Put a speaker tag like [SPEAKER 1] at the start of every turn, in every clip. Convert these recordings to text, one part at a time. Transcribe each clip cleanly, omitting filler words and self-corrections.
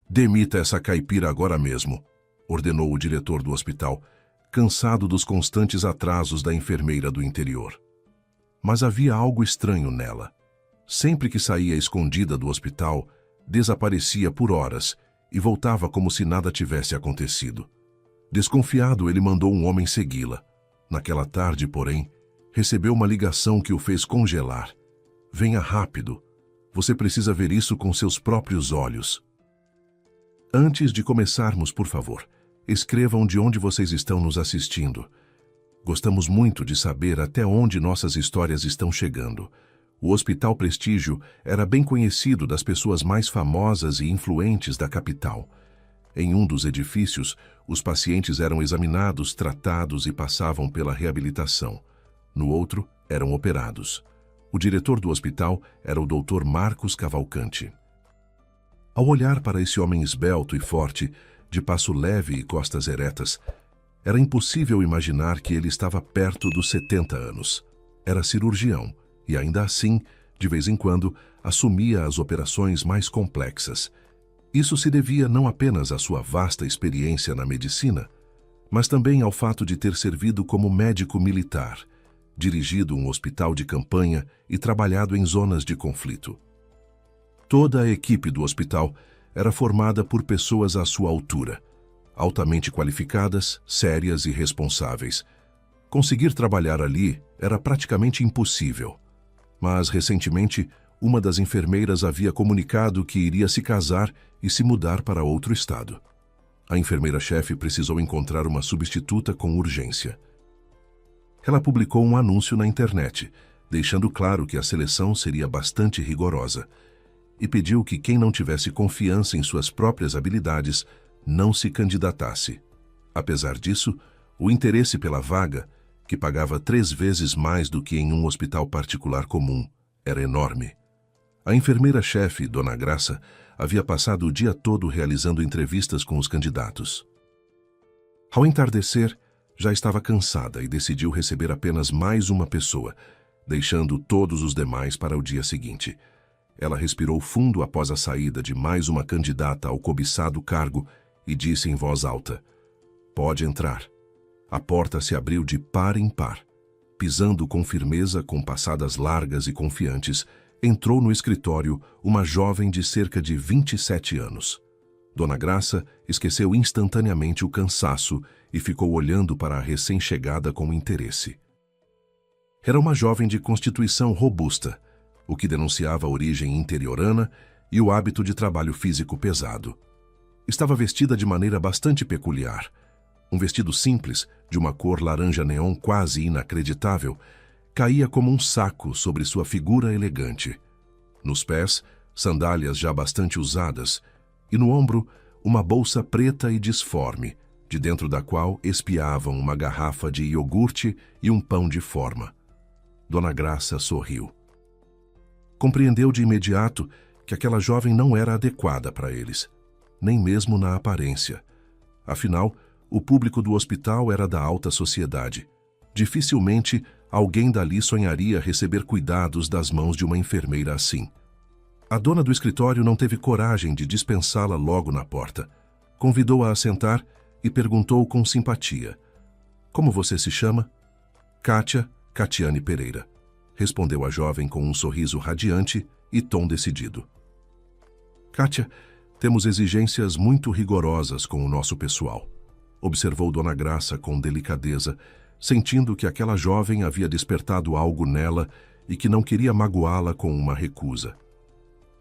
[SPEAKER 1] Demita essa caipira agora mesmo, ordenou o diretor do hospital, cansado dos constantes atrasos da enfermeira do interior. Mas havia algo estranho nela. Sempre que saía escondida do hospital, desaparecia por horas e voltava como se nada tivesse acontecido. Desconfiado, ele mandou um homem segui-la. Naquela tarde, porém, recebeu uma ligação que o fez congelar. Venha rápido. Você precisa ver isso com seus próprios olhos. Antes de começarmos, por favor, escrevam de onde vocês estão nos assistindo. Gostamos muito de saber até onde nossas histórias estão chegando. O Hospital Prestígio era bem conhecido das pessoas mais famosas e influentes da capital. Em um dos edifícios, os pacientes eram examinados, tratados e passavam pela reabilitação. No outro, eram operados. O diretor do hospital era o Dr. Marcos Cavalcante. Ao olhar para esse homem esbelto e forte, de passo leve e costas eretas, era impossível imaginar que ele estava perto dos 70 anos. Era cirurgião e, ainda assim, de vez em quando, assumia as operações mais complexas. Isso se devia não apenas à sua vasta experiência na medicina, mas também ao fato de ter servido como médico militar, dirigido um hospital de campanha e trabalhado em zonas de conflito. Toda a equipe do hospital era formada por pessoas à sua altura, altamente qualificadas, sérias e responsáveis. Conseguir trabalhar ali era praticamente impossível. Mas, recentemente, uma das enfermeiras havia comunicado que iria se casar e se mudar para outro estado. A enfermeira-chefe precisou encontrar uma substituta com urgência. Ela publicou um anúncio na internet, deixando claro que a seleção seria bastante rigorosa, e pediu que quem não tivesse confiança em suas próprias habilidades não se candidatasse. Apesar disso, o interesse pela vaga, que pagava 3 vezes mais do que em um hospital particular comum, era enorme. A enfermeira-chefe, Dona Graça, havia passado o dia todo realizando entrevistas com os candidatos. Ao entardecer, já estava cansada e decidiu receber apenas mais uma pessoa, deixando todos os demais para o dia seguinte. Ela respirou fundo após a saída de mais uma candidata ao cobiçado cargo e disse em voz alta: "Pode entrar." A porta se abriu de par em par. Pisando com firmeza, com passadas largas e confiantes, entrou no escritório uma jovem de cerca de 27 anos. Dona Graça esqueceu instantaneamente o cansaço e ficou olhando para a recém-chegada com interesse. Era uma jovem de constituição robusta, o que denunciava a origem interiorana e o hábito de trabalho físico pesado. Estava vestida de maneira bastante peculiar. Um vestido simples, de uma cor laranja-neon quase inacreditável, caía como um saco sobre sua figura elegante. Nos pés, sandálias já bastante usadas, e no ombro, uma bolsa preta e disforme, de dentro da qual espiavam uma garrafa de iogurte e um pão de forma. Dona Graça sorriu. Compreendeu de imediato que aquela jovem não era adequada para eles, nem mesmo na aparência. Afinal, o público do hospital era da alta sociedade. Dificilmente alguém dali sonharia receber cuidados das mãos de uma enfermeira assim. A dona do escritório não teve coragem de dispensá-la logo na porta. Convidou-a a sentar e perguntou com simpatia: "Como você se chama?" "Kátia Catiane Pereira", respondeu a jovem com um sorriso radiante e tom decidido. "Kátia, temos exigências muito rigorosas com o nosso pessoal", observou Dona Graça com delicadeza, sentindo que aquela jovem havia despertado algo nela e que não queria magoá-la com uma recusa.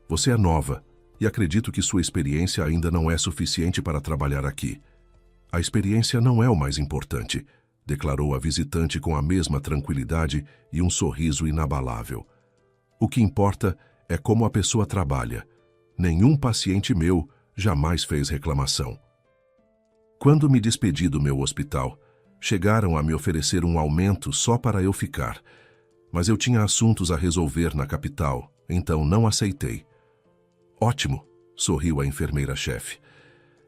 [SPEAKER 1] "Você é nova e acredito que sua experiência ainda não é suficiente para trabalhar aqui." "A experiência não é o mais importante", declarou a visitante com a mesma tranquilidade e um sorriso inabalável. "O que importa é como a pessoa trabalha. Nenhum paciente meu jamais fez reclamação." Quando me despedi do meu hospital, chegaram a me oferecer um aumento só para eu ficar, mas eu tinha assuntos a resolver na capital, então não aceitei. "Ótimo", sorriu a enfermeira-chefe.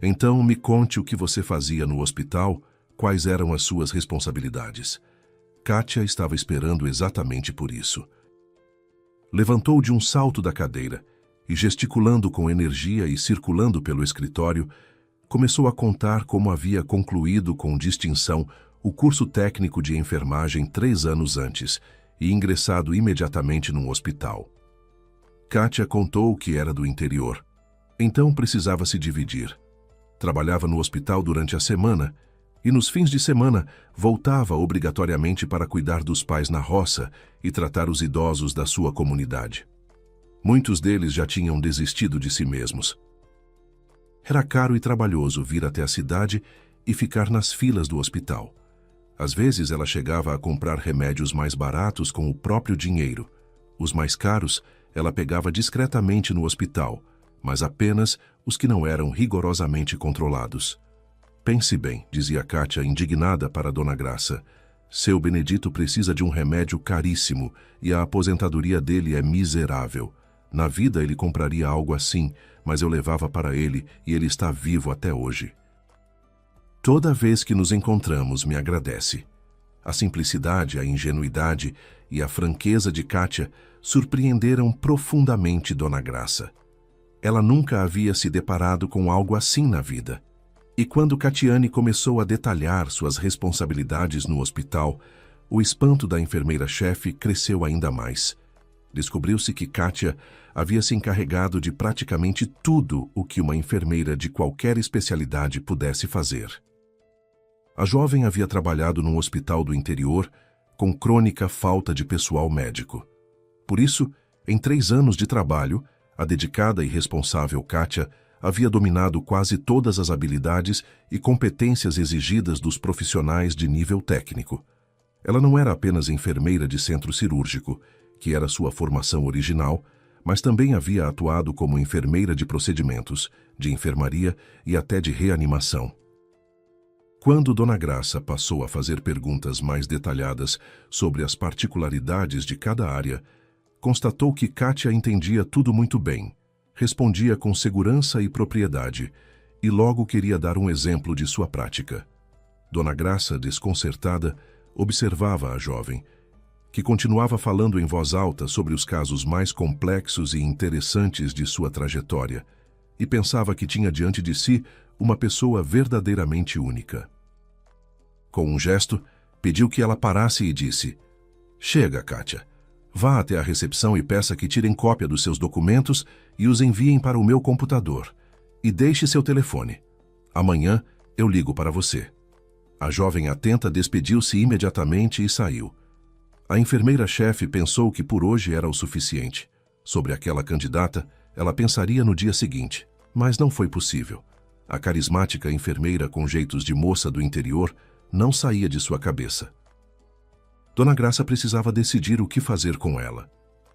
[SPEAKER 1] "Então me conte o que você fazia no hospital, quais eram as suas responsabilidades." Kátia estava esperando exatamente por isso. Levantou de um salto da cadeira e, gesticulando com energia e circulando pelo escritório, começou a contar como havia concluído com distinção o curso técnico de enfermagem 3 anos antes e ingressado imediatamente num hospital. Kátia contou que era do interior, então precisava se dividir. Trabalhava no hospital durante a semana e, nos fins de semana, voltava obrigatoriamente para cuidar dos pais na roça e tratar os idosos da sua comunidade. Muitos deles já tinham desistido de si mesmos. Era caro e trabalhoso vir até a cidade e ficar nas filas do hospital. Às vezes ela chegava a comprar remédios mais baratos com o próprio dinheiro. Os mais caros ela pegava discretamente no hospital, mas apenas os que não eram rigorosamente controlados. Pense bem, dizia Kátia, indignada para Dona Graça. Seu Benedito precisa de um remédio caríssimo e a aposentadoria dele é miserável. Na vida ele compraria algo assim, mas eu levava para ele e ele está vivo até hoje. Toda vez que nos encontramos, me agradece. A simplicidade, a ingenuidade e a franqueza de Kátia surpreenderam profundamente Dona Graça. Ela nunca havia se deparado com algo assim na vida. E quando Catiane começou a detalhar suas responsabilidades no hospital, o espanto da enfermeira-chefe cresceu ainda mais. Descobriu-se que Kátia havia se encarregado de praticamente tudo o que uma enfermeira de qualquer especialidade pudesse fazer. A jovem havia trabalhado num hospital do interior com crônica falta de pessoal médico. Por isso, em 3 anos de trabalho, a dedicada e responsável Kátia havia dominado quase todas as habilidades e competências exigidas dos profissionais de nível técnico. Ela não era apenas enfermeira de centro cirúrgico, que era sua formação original, mas também havia atuado como enfermeira de procedimentos, de enfermaria e até de reanimação. Quando Dona Graça passou a fazer perguntas mais detalhadas sobre as particularidades de cada área, constatou que Kátia entendia tudo muito bem, respondia com segurança e propriedade, e logo queria dar um exemplo de sua prática. Dona Graça, desconcertada, observava a jovem, que continuava falando em voz alta sobre os casos mais complexos e interessantes de sua trajetória, e pensava que tinha diante de si uma pessoa verdadeiramente única. Com um gesto, pediu que ela parasse e disse: "Chega, Kátia. Vá até a recepção e peça que tirem cópia dos seus documentos e os enviem para o meu computador. E deixe seu telefone. Amanhã eu ligo para você." A jovem atenta despediu-se imediatamente e saiu. A enfermeira-chefe pensou que por hoje era o suficiente. Sobre aquela candidata, ela pensaria no dia seguinte, mas não foi possível. A carismática enfermeira com jeitos de moça do interior não saía de sua cabeça. Dona Graça precisava decidir o que fazer com ela,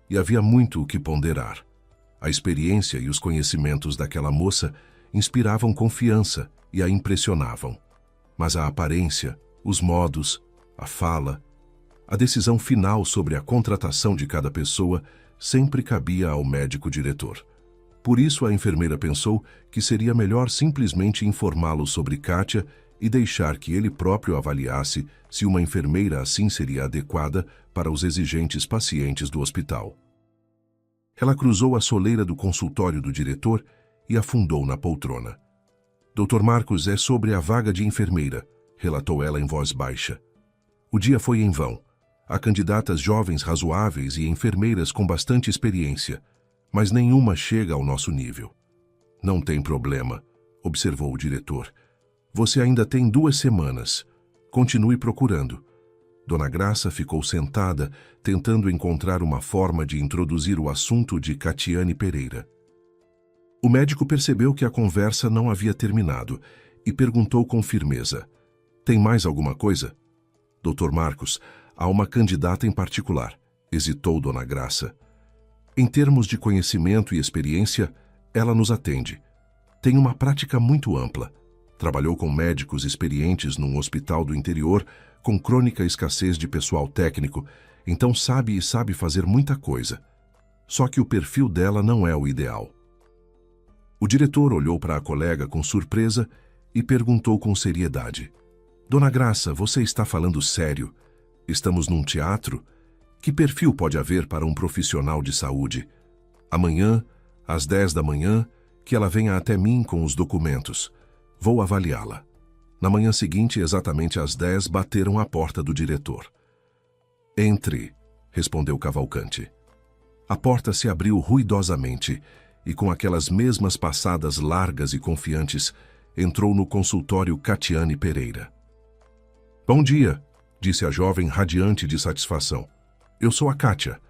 [SPEAKER 1] e havia muito o que ponderar. A experiência e os conhecimentos daquela moça inspiravam confiança e a impressionavam. Mas a aparência, os modos, a fala, a decisão final sobre a contratação de cada pessoa sempre cabia ao médico diretor. Por isso a enfermeira pensou que seria melhor simplesmente informá-lo sobre Kátia e deixar que ele próprio avaliasse se uma enfermeira assim seria adequada para os exigentes pacientes do hospital. Ela cruzou a soleira do consultório do diretor e afundou na poltrona. "Dr. Marcos, é sobre a vaga de enfermeira", relatou ela em voz baixa. O dia foi em vão. Há candidatas jovens razoáveis e enfermeiras com bastante experiência, mas nenhuma chega ao nosso nível. "Não tem problema", observou o diretor. "Você ainda tem 2 semanas. Continue procurando." Dona Graça ficou sentada, tentando encontrar uma forma de introduzir o assunto de Catiane Pereira. O médico percebeu que a conversa não havia terminado e perguntou com firmeza: "Tem mais alguma coisa?" "Dr. Marcos, há uma candidata em particular", hesitou Dona Graça. "Em termos de conhecimento e experiência, ela nos atende. Tem uma prática muito ampla. Trabalhou com médicos experientes num hospital do interior com crônica escassez de pessoal técnico, então sabe fazer muita coisa. Só que o perfil dela não é o ideal." O diretor olhou para a colega com surpresa e perguntou com seriedade: "Dona Graça, você está falando sério? Estamos num teatro? Que perfil pode haver para um profissional de saúde? Amanhã, Às 10 da manhã, que ela venha até mim com os documentos. Vou avaliá-la. Na manhã seguinte, exatamente às 10, bateram à porta do diretor. Entre, respondeu Cavalcante. A porta se abriu ruidosamente e, com aquelas mesmas passadas largas e confiantes, entrou no consultório Catiane Pereira. Bom dia, disse a jovem radiante de satisfação. Eu sou a Kátia.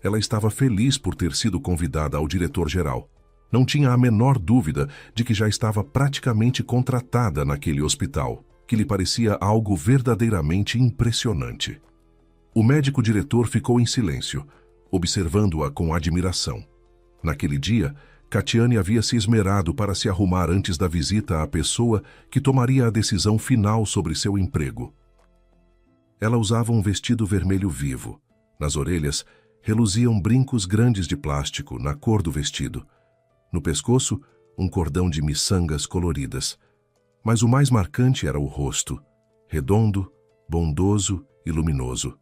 [SPEAKER 1] Ela estava feliz por ter sido convidada ao diretor-geral. Não tinha a menor dúvida de que já estava praticamente contratada naquele hospital, que lhe parecia algo verdadeiramente impressionante. O médico-diretor ficou em silêncio, observando-a com admiração. Naquele dia, Catiane havia se esmerado para se arrumar antes da visita à pessoa que tomaria a decisão final sobre seu emprego. Ela usava um vestido vermelho vivo. Nas orelhas, reluziam brincos grandes de plástico na cor do vestido. No pescoço, um cordão de miçangas coloridas. Mas o mais marcante era o rosto, redondo, bondoso e luminoso.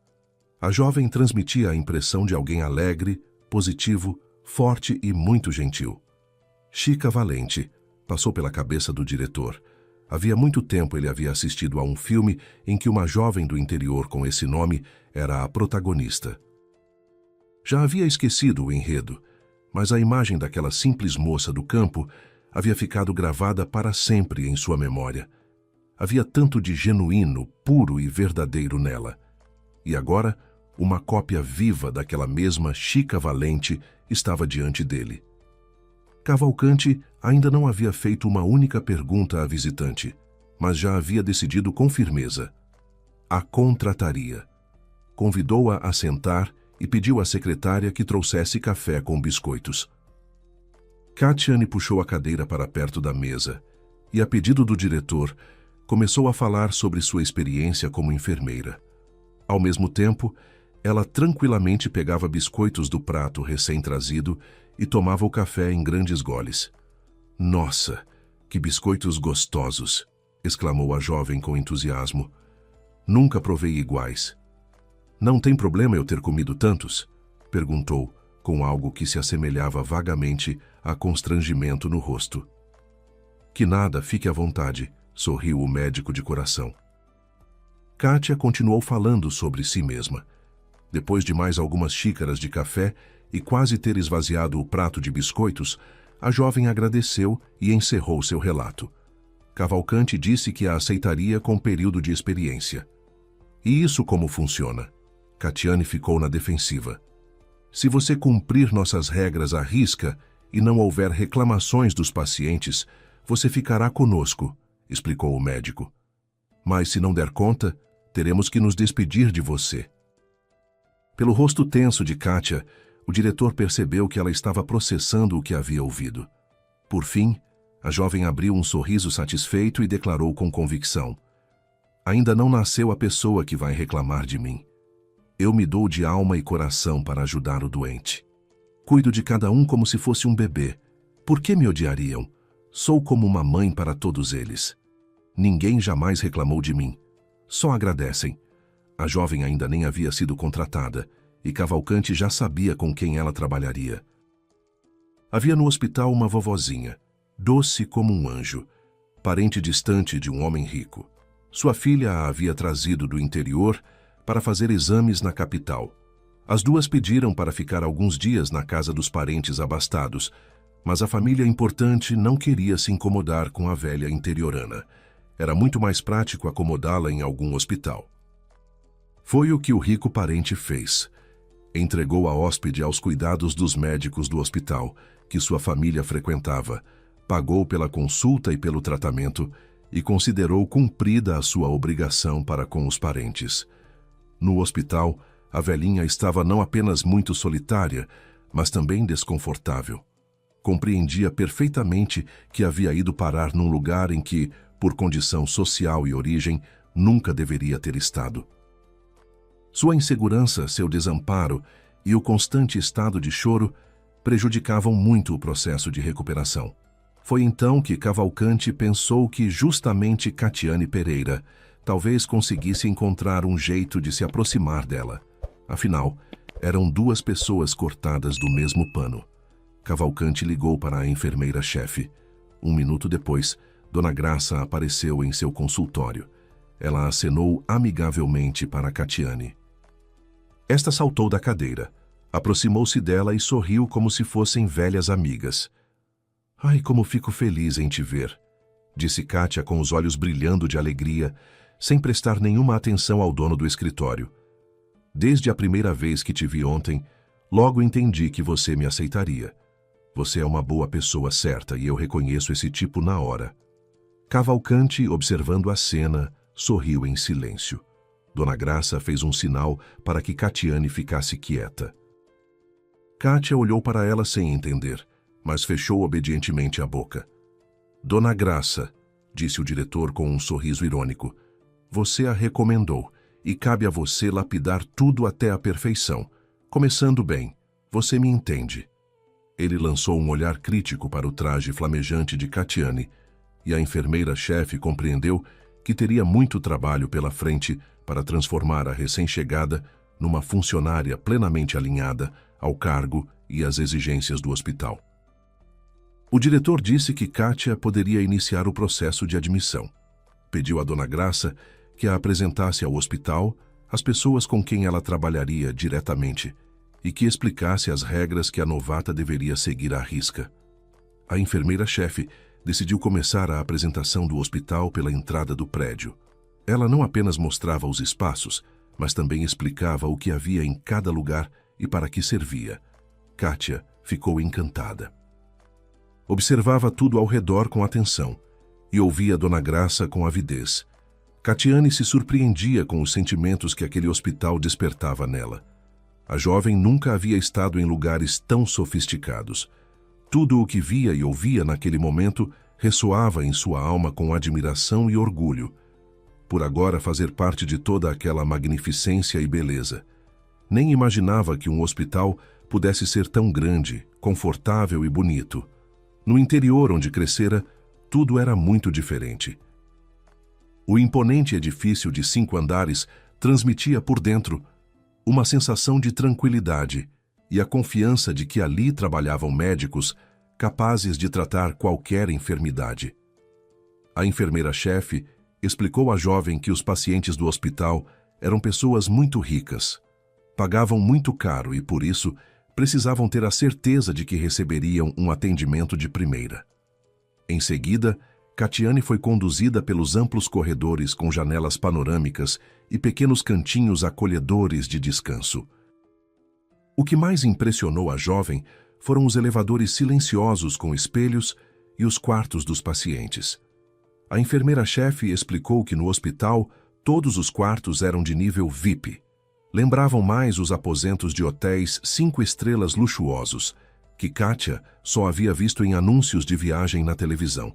[SPEAKER 1] A jovem transmitia a impressão de alguém alegre, positivo, forte e muito gentil. Chica Valente passou pela cabeça do diretor. Havia muito tempo ele havia assistido a um filme em que uma jovem do interior com esse nome era a protagonista. Já havia esquecido o enredo, mas a imagem daquela simples moça do campo havia ficado gravada para sempre em sua memória. Havia tanto de genuíno, puro e verdadeiro nela. E agora, uma cópia viva daquela mesma Chica Valente estava diante dele. Cavalcante ainda não havia feito uma única pergunta à visitante, mas já havia decidido com firmeza. A contrataria. Convidou-a a sentar e pediu à secretária que trouxesse café com biscoitos. Catiane puxou a cadeira para perto da mesa e, a pedido do diretor, começou a falar sobre sua experiência como enfermeira. Ao mesmo tempo, ela tranquilamente pegava biscoitos do prato recém-trazido e tomava o café em grandes goles. Nossa, que biscoitos gostosos! Exclamou a jovem com entusiasmo. Nunca provei iguais. Não tem problema eu ter comido tantos? Perguntou, com algo que se assemelhava vagamente a constrangimento no rosto. Que nada, fique à vontade, sorriu o médico de coração. Kátia continuou falando sobre si mesma. Depois de mais algumas xícaras de café e quase ter esvaziado o prato de biscoitos, a jovem agradeceu e encerrou seu relato. Cavalcante disse que a aceitaria com período de experiência. E isso como funciona? Catiane ficou na defensiva. Se você cumprir nossas regras à risca e não houver reclamações dos pacientes, você ficará conosco, explicou o médico. Mas se não der conta, teremos que nos despedir de você. Pelo rosto tenso de Kátia, o diretor percebeu que ela estava processando o que havia ouvido. Por fim, a jovem abriu um sorriso satisfeito e declarou com convicção: ainda não nasceu a pessoa que vai reclamar de mim. Eu me dou de alma e coração para ajudar o doente. Cuido de cada um como se fosse um bebê. Por que me odiariam? Sou como uma mãe para todos eles. Ninguém jamais reclamou de mim. Só agradecem. A jovem ainda nem havia sido contratada, e Cavalcante já sabia com quem ela trabalharia. Havia no hospital uma vovozinha, doce como um anjo, parente distante de um homem rico. Sua filha a havia trazido do interior para fazer exames na capital. As duas pediram para ficar alguns dias na casa dos parentes abastados, mas a família importante não queria se incomodar com a velha interiorana. Era muito mais prático acomodá-la em algum hospital. Foi o que o rico parente fez. Entregou a hóspede aos cuidados dos médicos do hospital, que sua família frequentava, pagou pela consulta e pelo tratamento e considerou cumprida a sua obrigação para com os parentes. No hospital, a velhinha estava não apenas muito solitária, mas também desconfortável. Compreendia perfeitamente que havia ido parar num lugar em que, por condição social e origem, nunca deveria ter estado. Sua insegurança, seu desamparo e o constante estado de choro prejudicavam muito o processo de recuperação. Foi então que Cavalcante pensou que justamente Catiane Pereira talvez conseguisse encontrar um jeito de se aproximar dela. Afinal, eram duas pessoas cortadas do mesmo pano. Cavalcante ligou para a enfermeira-chefe. 1 minuto depois, Dona Graça apareceu em seu consultório. Ela acenou amigavelmente para Catiane. Esta saltou da cadeira, aproximou-se dela e sorriu como se fossem velhas amigas. "Ai, como fico feliz em te ver", disse Kátia com os olhos brilhando de alegria, sem prestar nenhuma atenção ao dono do escritório. "Desde a primeira vez que te vi ontem, logo entendi que você me aceitaria. Você é uma boa pessoa certa e eu reconheço esse tipo na hora." Cavalcante, observando a cena, sorriu em silêncio. Dona Graça fez um sinal para que Catiane ficasse quieta. Kátia olhou para ela sem entender, mas fechou obedientemente a boca. "Dona Graça", disse o diretor com um sorriso irônico, "você a recomendou, e cabe a você lapidar tudo até a perfeição. Começando bem, você me entende." Ele lançou um olhar crítico para o traje flamejante de Catiane, e a enfermeira-chefe compreendeu que teria muito trabalho pela frente para transformar a recém-chegada numa funcionária plenamente alinhada ao cargo e às exigências do hospital. O diretor disse que Kátia poderia iniciar o processo de admissão. Pediu a Dona Graça que a apresentasse ao hospital, as pessoas com quem ela trabalharia diretamente, e que explicasse as regras que a novata deveria seguir à risca. A enfermeira-chefe decidiu começar a apresentação do hospital pela entrada do prédio. Ela não apenas mostrava os espaços, mas também explicava o que havia em cada lugar e para que servia. Kátia ficou encantada. Observava tudo ao redor com atenção e ouvia Dona Graça com avidez. Catiane se surpreendia com os sentimentos que aquele hospital despertava nela. A jovem nunca havia estado em lugares tão sofisticados. Tudo o que via e ouvia naquele momento ressoava em sua alma com admiração e orgulho, por agora fazer parte de toda aquela magnificência e beleza. Nem imaginava que um hospital pudesse ser tão grande, confortável e bonito. No interior onde crescera, tudo era muito diferente. O imponente edifício de 5 andares transmitia por dentro uma sensação de tranquilidade e a confiança de que ali trabalhavam médicos capazes de tratar qualquer enfermidade. A enfermeira-chefe explicou à jovem que os pacientes do hospital eram pessoas muito ricas. Pagavam muito caro e, por isso, precisavam ter a certeza de que receberiam um atendimento de primeira. Em seguida, Catiane foi conduzida pelos amplos corredores com janelas panorâmicas e pequenos cantinhos acolhedores de descanso. O que mais impressionou a jovem foram os elevadores silenciosos com espelhos e os quartos dos pacientes. A enfermeira-chefe explicou que no hospital todos os quartos eram de nível VIP. Lembravam mais os aposentos de hotéis 5 estrelas luxuosos, que Kátia só havia visto em anúncios de viagem na televisão.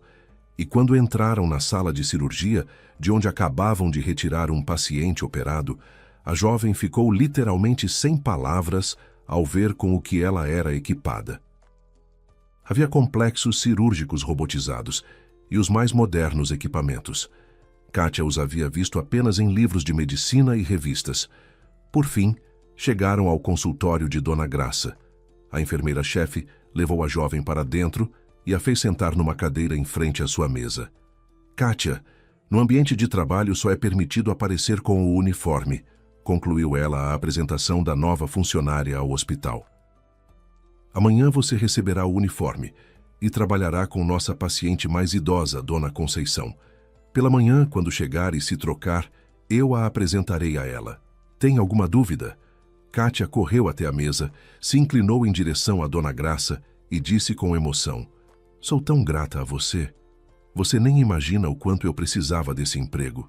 [SPEAKER 1] E quando entraram na sala de cirurgia, de onde acabavam de retirar um paciente operado, a jovem ficou literalmente sem palavras ao ver com o que ela era equipada. Havia complexos cirúrgicos robotizados e os mais modernos equipamentos. Kátia os havia visto apenas em livros de medicina e revistas. Por fim, chegaram ao consultório de Dona Graça. A enfermeira-chefe levou a jovem para dentro e a fez sentar numa cadeira em frente à sua mesa. "Kátia, no ambiente de trabalho só é permitido aparecer com o uniforme", concluiu ela a apresentação da nova funcionária ao hospital. "Amanhã você receberá o uniforme e trabalhará com nossa paciente mais idosa, Dona Conceição. Pela manhã, quando chegar e se trocar, eu a apresentarei a ela. Tem alguma dúvida?" Kátia correu até a mesa, se inclinou em direção a Dona Graça e disse com emoção: "Sou tão grata a você. Você nem imagina o quanto eu precisava desse emprego.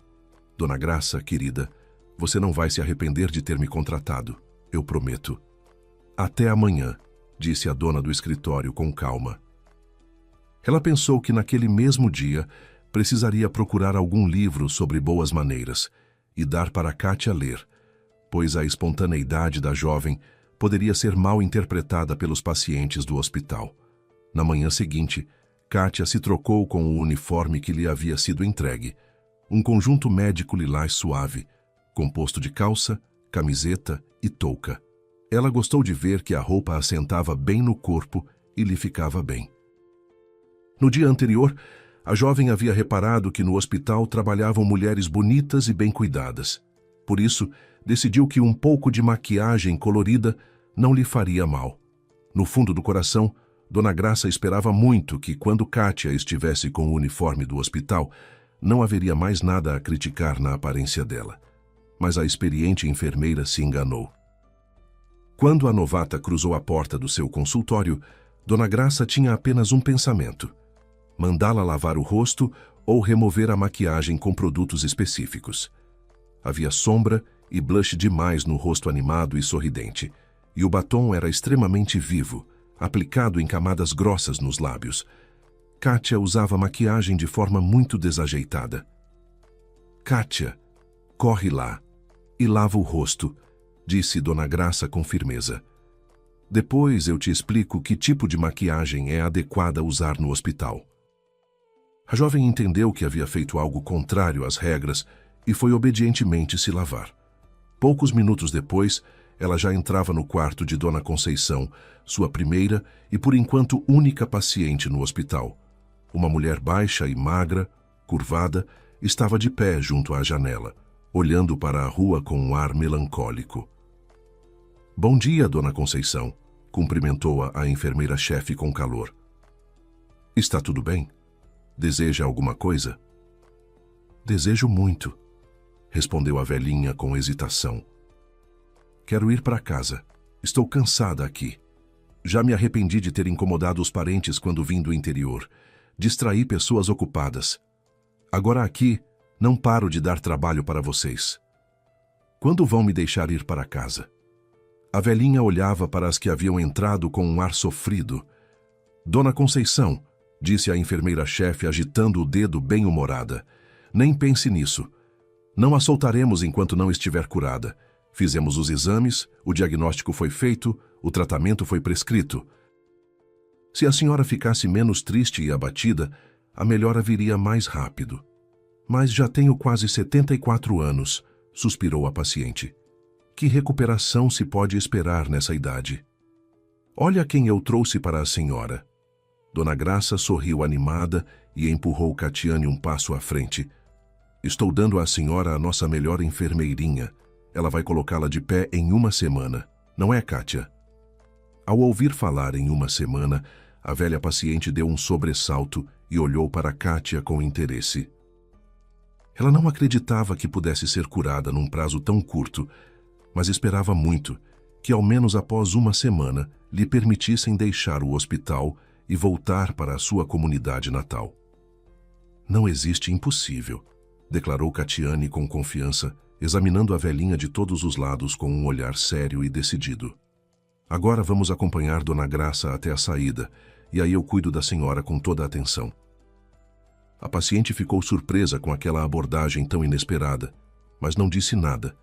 [SPEAKER 1] Dona Graça, querida, você não vai se arrepender de ter me contratado, eu prometo." "Até amanhã", disse a dona do escritório com calma. Ela pensou que naquele mesmo dia precisaria procurar algum livro sobre boas maneiras e dar para Kátia ler, pois a espontaneidade da jovem poderia ser mal interpretada pelos pacientes do hospital. Na manhã seguinte, Kátia se trocou com o uniforme que lhe havia sido entregue, um conjunto médico lilás suave, composto de calça, camiseta e touca. Ela gostou de ver que a roupa assentava bem no corpo e lhe ficava bem. No dia anterior, a jovem havia reparado que no hospital trabalhavam mulheres bonitas e bem cuidadas. Por isso, decidiu que um pouco de maquiagem colorida não lhe faria mal. No fundo do coração, Dona Graça esperava muito que, quando Kátia estivesse com o uniforme do hospital, não haveria mais nada a criticar na aparência dela. Mas a experiente enfermeira se enganou. Quando a novata cruzou a porta do seu consultório, Dona Graça tinha apenas um pensamento: mandá-la lavar o rosto ou remover a maquiagem com produtos específicos. Havia sombra e blush demais no rosto animado e sorridente, e o batom era extremamente vivo, aplicado em camadas grossas nos lábios. Kátia usava maquiagem de forma muito desajeitada. "Kátia, corre lá e lava o rosto", disse Dona Graça com firmeza. "Depois eu te explico que tipo de maquiagem é adequada a usar no hospital." A jovem entendeu que havia feito algo contrário às regras e foi obedientemente se lavar. Poucos minutos depois, ela já entrava no quarto de Dona Conceição, sua primeira e, por enquanto, única paciente no hospital. Uma mulher baixa e magra, curvada, estava de pé junto à janela, olhando para a rua com um ar melancólico. "Bom dia, Dona Conceição", cumprimentou-a a enfermeira-chefe com calor. "Está tudo bem? Deseja alguma coisa?" "Desejo muito", respondeu a velhinha com hesitação. "Quero ir para casa. Estou cansada aqui. Já me arrependi de ter incomodado os parentes quando vim do interior. Distraí pessoas ocupadas. Agora aqui, não paro de dar trabalho para vocês. Quando vão me deixar ir para casa?" A velhinha olhava para as que haviam entrado com um ar sofrido. "Dona Conceição", disse a enfermeira-chefe agitando o dedo bem-humorada, "nem pense nisso. Não a soltaremos enquanto não estiver curada. Fizemos os exames, o diagnóstico foi feito, o tratamento foi prescrito. Se a senhora ficasse menos triste e abatida, a melhora viria mais rápido. Mas já tenho quase 74 anos, suspirou a paciente. Que recuperação se pode esperar nessa idade? Olha quem eu trouxe para a senhora." Dona Graça sorriu animada e empurrou Catiane um passo à frente. "Estou dando à senhora a nossa melhor enfermeirinha. Ela vai colocá-la de pé em uma semana. Não é, Kátia?" Ao ouvir falar em uma semana, a velha paciente deu um sobressalto e olhou para Kátia com interesse. Ela não acreditava que pudesse ser curada num prazo tão curto, mas esperava muito que, ao menos após uma semana, lhe permitissem deixar o hospital e voltar para a sua comunidade natal. "Não existe impossível", declarou Catiane com confiança, examinando a velhinha de todos os lados com um olhar sério e decidido. "Agora vamos acompanhar Dona Graça até a saída, e aí eu cuido da senhora com toda a atenção." A paciente ficou surpresa com aquela abordagem tão inesperada, mas não disse nada,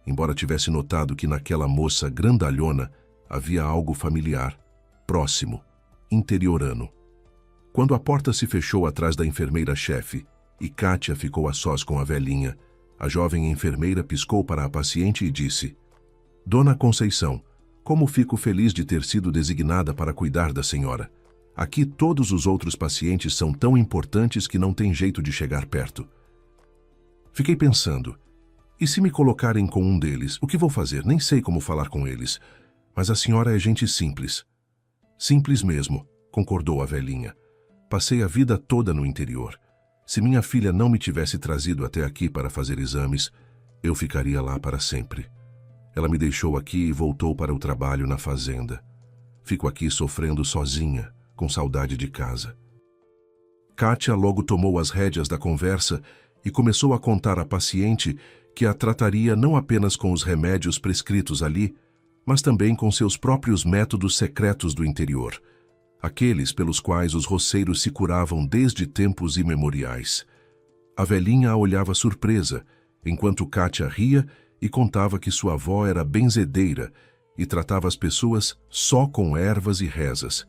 [SPEAKER 1] embora tivesse notado que naquela moça grandalhona havia algo familiar, próximo, interiorano. Quando a porta se fechou atrás da enfermeira-chefe e Kátia ficou a sós com a velhinha, a jovem enfermeira piscou para a paciente e disse: "Dona Conceição, como fico feliz de ter sido designada para cuidar da senhora. Aqui todos os outros pacientes são tão importantes que não tem jeito de chegar perto. Fiquei pensando, e se me colocarem com um deles, o que vou fazer? Nem sei como falar com eles. Mas a senhora é gente simples." "Simples mesmo", concordou a velhinha. "Passei a vida toda no interior. Se minha filha não me tivesse trazido até aqui para fazer exames, eu ficaria lá para sempre. Ela me deixou aqui e voltou para o trabalho na fazenda. Fico aqui sofrendo sozinha, com saudade de casa." Kátia logo tomou as rédeas da conversa e começou a contar à paciente que a trataria não apenas com os remédios prescritos ali, mas também com seus próprios métodos secretos do interior, aqueles pelos quais os roceiros se curavam desde tempos imemoriais. A velhinha a olhava surpresa, enquanto Kátia ria e contava que sua avó era benzedeira e tratava as pessoas só com ervas e rezas.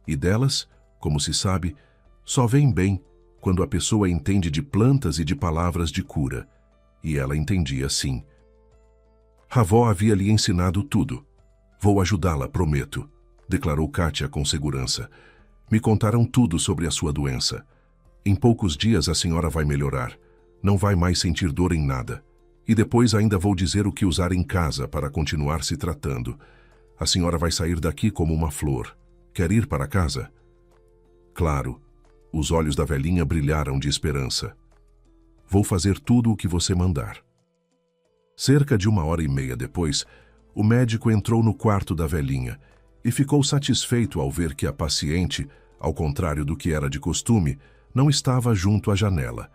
[SPEAKER 1] E delas, como se sabe, só vem bem quando a pessoa entende de plantas e de palavras de cura. E ela entendia sim. A avó havia lhe ensinado tudo. "Vou ajudá-la, prometo", declarou Kátia com segurança. Me contaram tudo sobre a sua doença. Em poucos dias a senhora vai melhorar. Não vai mais sentir dor em nada. E depois ainda vou dizer o que usar em casa para continuar se tratando. A senhora vai sair daqui como uma flor. Quer ir para casa? Claro. Os olhos da velhinha brilharam de esperança. Vou fazer tudo o que você mandar. Cerca de 1h30 depois, o médico entrou no quarto da velhinha e ficou satisfeito ao ver que a paciente, ao contrário do que era de costume, não estava junto à janela,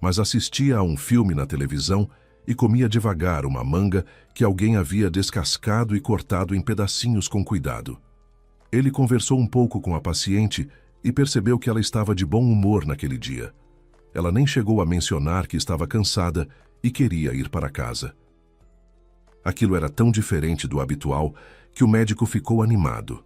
[SPEAKER 1] mas assistia a um filme na televisão e comia devagar uma manga que alguém havia descascado e cortado em pedacinhos com cuidado. Ele conversou um pouco com a paciente e percebeu que ela estava de bom humor naquele dia. Ela nem chegou a mencionar que estava cansada e queria ir para casa. Aquilo era tão diferente do habitual que o médico ficou animado.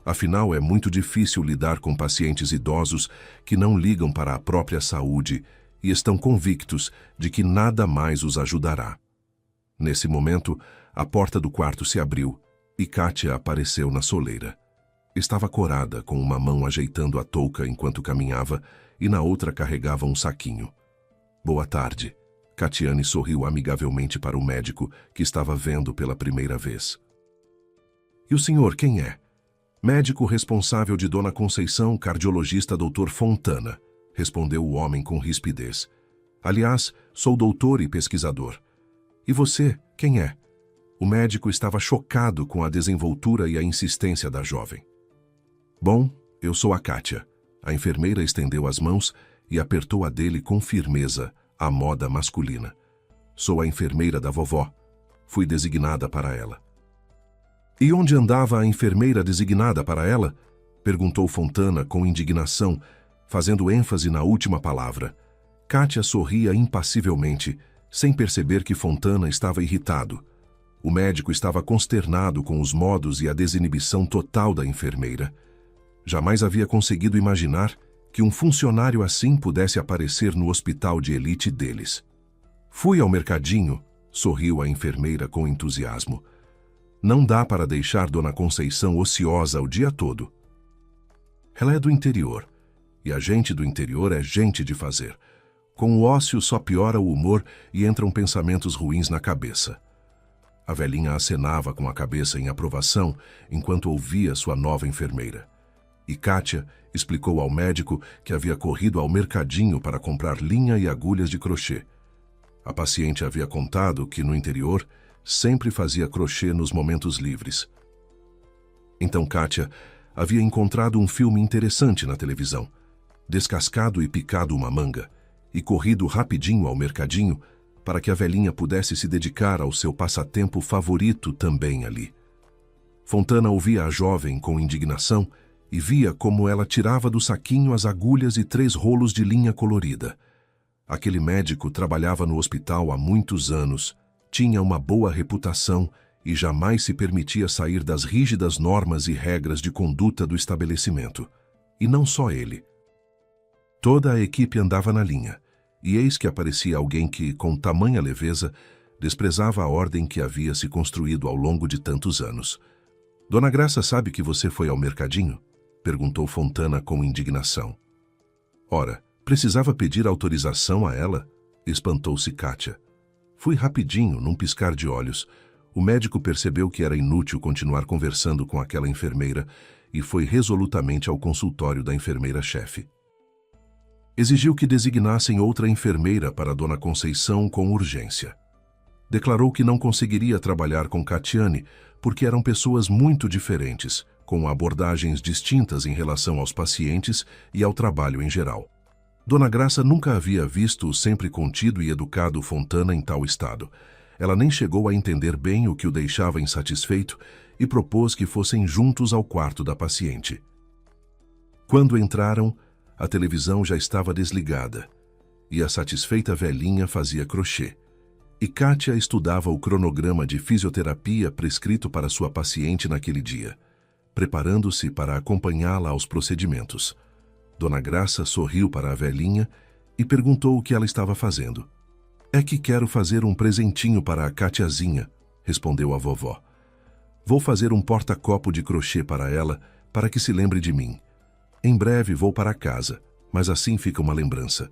[SPEAKER 1] Afinal, é muito difícil lidar com pacientes idosos que não ligam para a própria saúde e estão convictos de que nada mais os ajudará. Nesse momento, a porta do quarto se abriu e Kátia apareceu na soleira. Estava corada, com uma mão ajeitando a touca enquanto caminhava e na outra carregava um saquinho. Boa tarde. Catiane sorriu amigavelmente para o médico, que estava vendo pela primeira vez. E o senhor quem é? Médico responsável de Dona Conceição, cardiologista Dr. Fontana, respondeu o homem com rispidez. Aliás, sou doutor e pesquisador. E você, quem é? O médico estava chocado com a desenvoltura e a insistência da jovem. Bom, eu sou a Kátia. A enfermeira estendeu as mãos e apertou a dele com firmeza, à moda masculina. Sou a enfermeira da vovó. Fui designada para ela. E onde andava a enfermeira designada para ela? Perguntou Fontana com indignação, fazendo ênfase na última palavra. Kátia sorria impassivelmente, sem perceber que Fontana estava irritado. O médico estava consternado com os modos e a desinibição total da enfermeira. Jamais havia conseguido imaginar que um funcionário assim pudesse aparecer no hospital de elite deles. Fui ao mercadinho, sorriu a enfermeira com entusiasmo. Não dá para deixar Dona Conceição ociosa o dia todo. Ela é do interior, e a gente do interior é gente de fazer. Com o ócio só piora o humor e entram pensamentos ruins na cabeça. A velhinha acenava com a cabeça em aprovação enquanto ouvia sua nova enfermeira. E Kátia explicou ao médico que havia corrido ao mercadinho para comprar linha e agulhas de crochê. A paciente havia contado que, no interior, sempre fazia crochê nos momentos livres. Então Kátia havia encontrado um filme interessante na televisão, descascado e picado uma manga, e corrido rapidinho ao mercadinho para que a velhinha pudesse se dedicar ao seu passatempo favorito também ali. Fontana ouvia a jovem com indignação e via como ela tirava do saquinho as agulhas e 3 rolos de linha colorida. Aquele médico trabalhava no hospital há muitos anos, tinha uma boa reputação e jamais se permitia sair das rígidas normas e regras de conduta do estabelecimento. E não só ele. Toda a equipe andava na linha, e eis que aparecia alguém que, com tamanha leveza, desprezava a ordem que havia se construído ao longo de tantos anos. Dona Graça sabe que você foi ao mercadinho? Perguntou Fontana com indignação. Ora, precisava pedir autorização a ela? Espantou-se Kátia. Fui rapidinho, num piscar de olhos. O médico percebeu que era inútil continuar conversando com aquela enfermeira e foi resolutamente ao consultório da enfermeira-chefe. Exigiu que designassem outra enfermeira para Dona Conceição com urgência. Declarou que não conseguiria trabalhar com Catiane porque eram pessoas muito diferentes, com abordagens distintas em relação aos pacientes e ao trabalho em geral. Dona Graça nunca havia visto o sempre contido e educado Fontana em tal estado. Ela nem chegou a entender bem o que o deixava insatisfeito e propôs que fossem juntos ao quarto da paciente. Quando entraram, a televisão já estava desligada e a satisfeita velhinha fazia crochê. E Kátia estudava o cronograma de fisioterapia prescrito para sua paciente naquele dia, preparando-se para acompanhá-la aos procedimentos. Dona Graça sorriu para a velhinha e perguntou o que ela estava fazendo. É que quero fazer um presentinho para a Cátiazinha, respondeu a vovó. Vou fazer um porta-copo de crochê para ela, para que se lembre de mim. Em breve vou para casa, mas assim fica uma lembrança.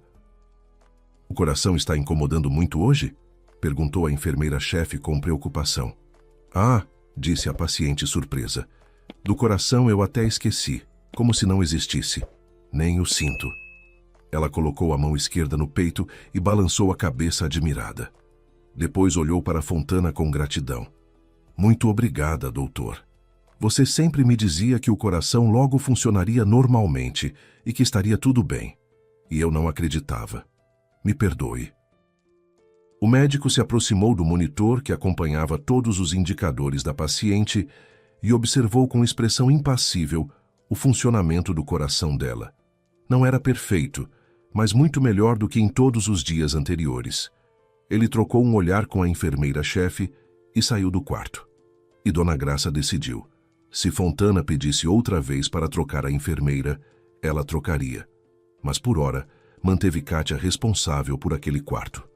[SPEAKER 1] O coração está incomodando muito hoje? Perguntou a enfermeira-chefe com preocupação. Ah, disse a paciente surpresa. Do coração eu até esqueci, como se não existisse. Nem o sinto. Ela colocou a mão esquerda no peito e balançou a cabeça admirada. Depois olhou para Fontana com gratidão. Muito obrigada, doutor. Você sempre me dizia que o coração logo funcionaria normalmente e que estaria tudo bem. E eu não acreditava. Me perdoe. O médico se aproximou do monitor que acompanhava todos os indicadores da paciente e observou com expressão impassível o funcionamento do coração dela. Não era perfeito, mas muito melhor do que em todos os dias anteriores. Ele trocou um olhar com a enfermeira-chefe e saiu do quarto. E Dona Graça decidiu. Se Fontana pedisse outra vez para trocar a enfermeira, ela trocaria. Mas por hora, manteve Kátia responsável por aquele quarto.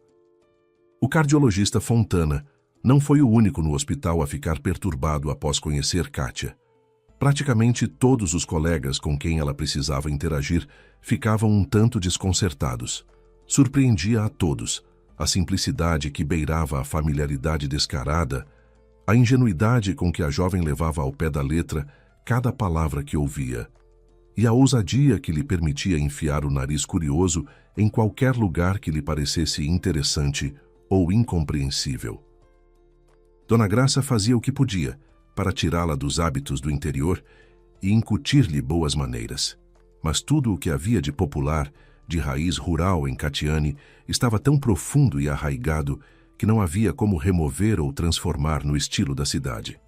[SPEAKER 1] O cardiologista Fontana não foi o único no hospital a ficar perturbado após conhecer Kátia. Praticamente todos os colegas com quem ela precisava interagir ficavam um tanto desconcertados. Surpreendia a todos a simplicidade que beirava a familiaridade descarada, a ingenuidade com que a jovem levava ao pé da letra cada palavra que ouvia, e a ousadia que lhe permitia enfiar o nariz curioso em qualquer lugar que lhe parecesse interessante ou incompreensível. Dona Graça fazia o que podia para tirá-la dos hábitos do interior e incutir-lhe boas maneiras. Mas tudo o que havia de popular, de raiz rural em Catiane, estava tão profundo e arraigado que não havia como remover ou transformar no estilo da cidade.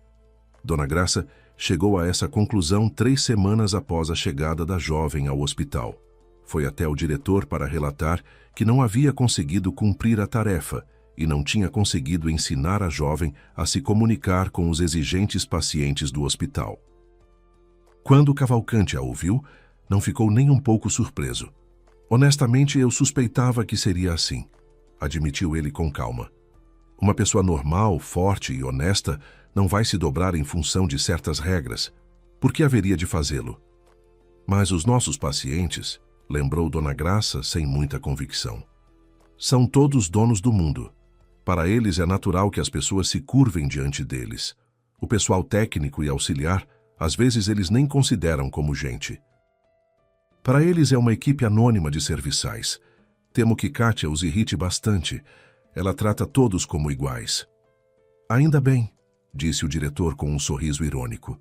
[SPEAKER 1] Dona Graça chegou a essa conclusão 3 semanas após a chegada da jovem ao hospital. Foi até o diretor para relatar que não havia conseguido cumprir a tarefa e não tinha conseguido ensinar a jovem a se comunicar com os exigentes pacientes do hospital. Quando Cavalcante a ouviu, não ficou nem um pouco surpreso. Honestamente, eu suspeitava que seria assim, admitiu ele com calma. Uma pessoa normal, forte e honesta não vai se dobrar em função de certas regras. Por que haveria de fazê-lo? Mas os nossos pacientes, lembrou Dona Graça sem muita convicção, são todos donos do mundo. Para eles é natural que as pessoas se curvem diante deles. O pessoal técnico e auxiliar, às vezes eles nem consideram como gente. Para eles é uma equipe anônima de serviçais. Temo que Kátia os irrite bastante. Ela trata todos como iguais. Ainda bem, disse o diretor com um sorriso irônico.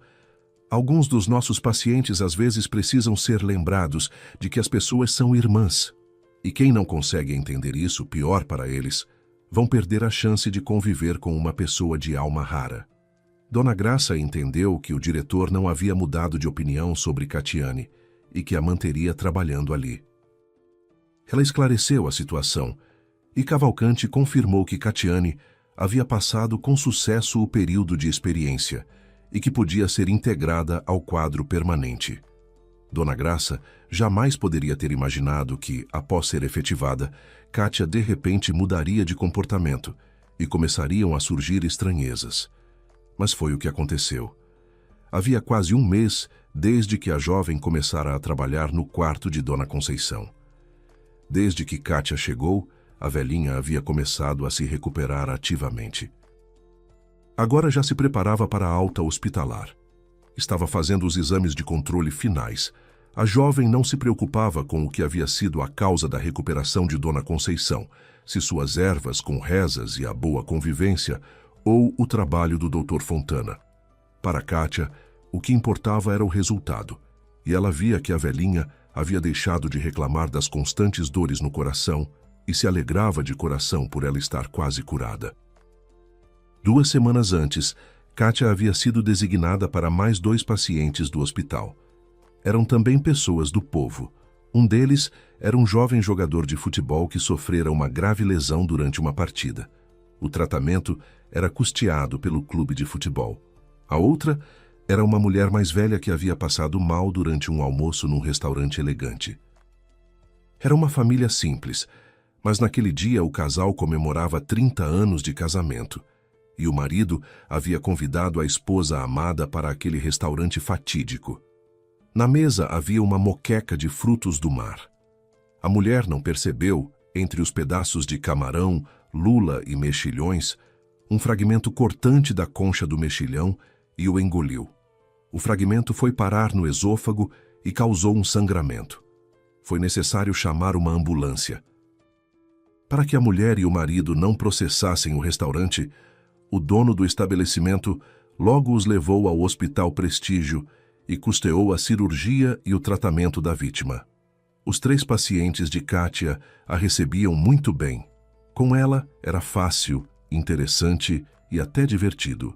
[SPEAKER 1] Alguns dos nossos pacientes às vezes precisam ser lembrados de que as pessoas são irmãs. E quem não consegue entender isso, pior para eles, vão perder a chance de conviver com uma pessoa de alma rara. Dona Graça entendeu que o diretor não havia mudado de opinião sobre Catiane e que a manteria trabalhando ali. Ela esclareceu a situação e Cavalcante confirmou que Catiane havia passado com sucesso o período de experiência e que podia ser integrada ao quadro permanente. Dona Graça jamais poderia ter imaginado que, após ser efetivada, Kátia de repente mudaria de comportamento e começariam a surgir estranhezas. Mas foi o que aconteceu. Havia quase um mês desde que a jovem começara a trabalhar no quarto de Dona Conceição. Desde que Kátia chegou, a velhinha havia começado a se recuperar ativamente. Agora já se preparava para a alta hospitalar. Estava fazendo os exames de controle finais. A jovem não se preocupava com o que havia sido a causa da recuperação de Dona Conceição, se suas ervas com rezas e a boa convivência, ou o trabalho do Dr. Fontana. Para Kátia, o que importava era o resultado, e ela via que a velhinha havia deixado de reclamar das constantes dores no coração e se alegrava de coração por ela estar quase curada. 2 semanas antes, Kátia havia sido designada para mais 2 pacientes do hospital. Eram também pessoas do povo. Um deles era um jovem jogador de futebol que sofrera uma grave lesão durante uma partida. O tratamento era custeado pelo clube de futebol. A outra era uma mulher mais velha que havia passado mal durante um almoço num restaurante elegante. Era uma família simples, mas naquele dia o casal comemorava 30 anos de casamento. e o marido havia convidado a esposa amada para aquele restaurante fatídico. Na mesa havia uma moqueca de frutos do mar. A mulher não percebeu, entre os pedaços de camarão, lula e mexilhões, um fragmento cortante da concha do mexilhão e o engoliu. O fragmento foi parar no esôfago e causou um sangramento. Foi necessário chamar uma ambulância. Para que a mulher e o marido não processassem o restaurante, o dono do estabelecimento logo os levou ao Hospital Prestígio e custeou a cirurgia e o tratamento da vítima. Os 3 pacientes de Kátia a recebiam muito bem. Com ela era fácil, interessante e até divertido.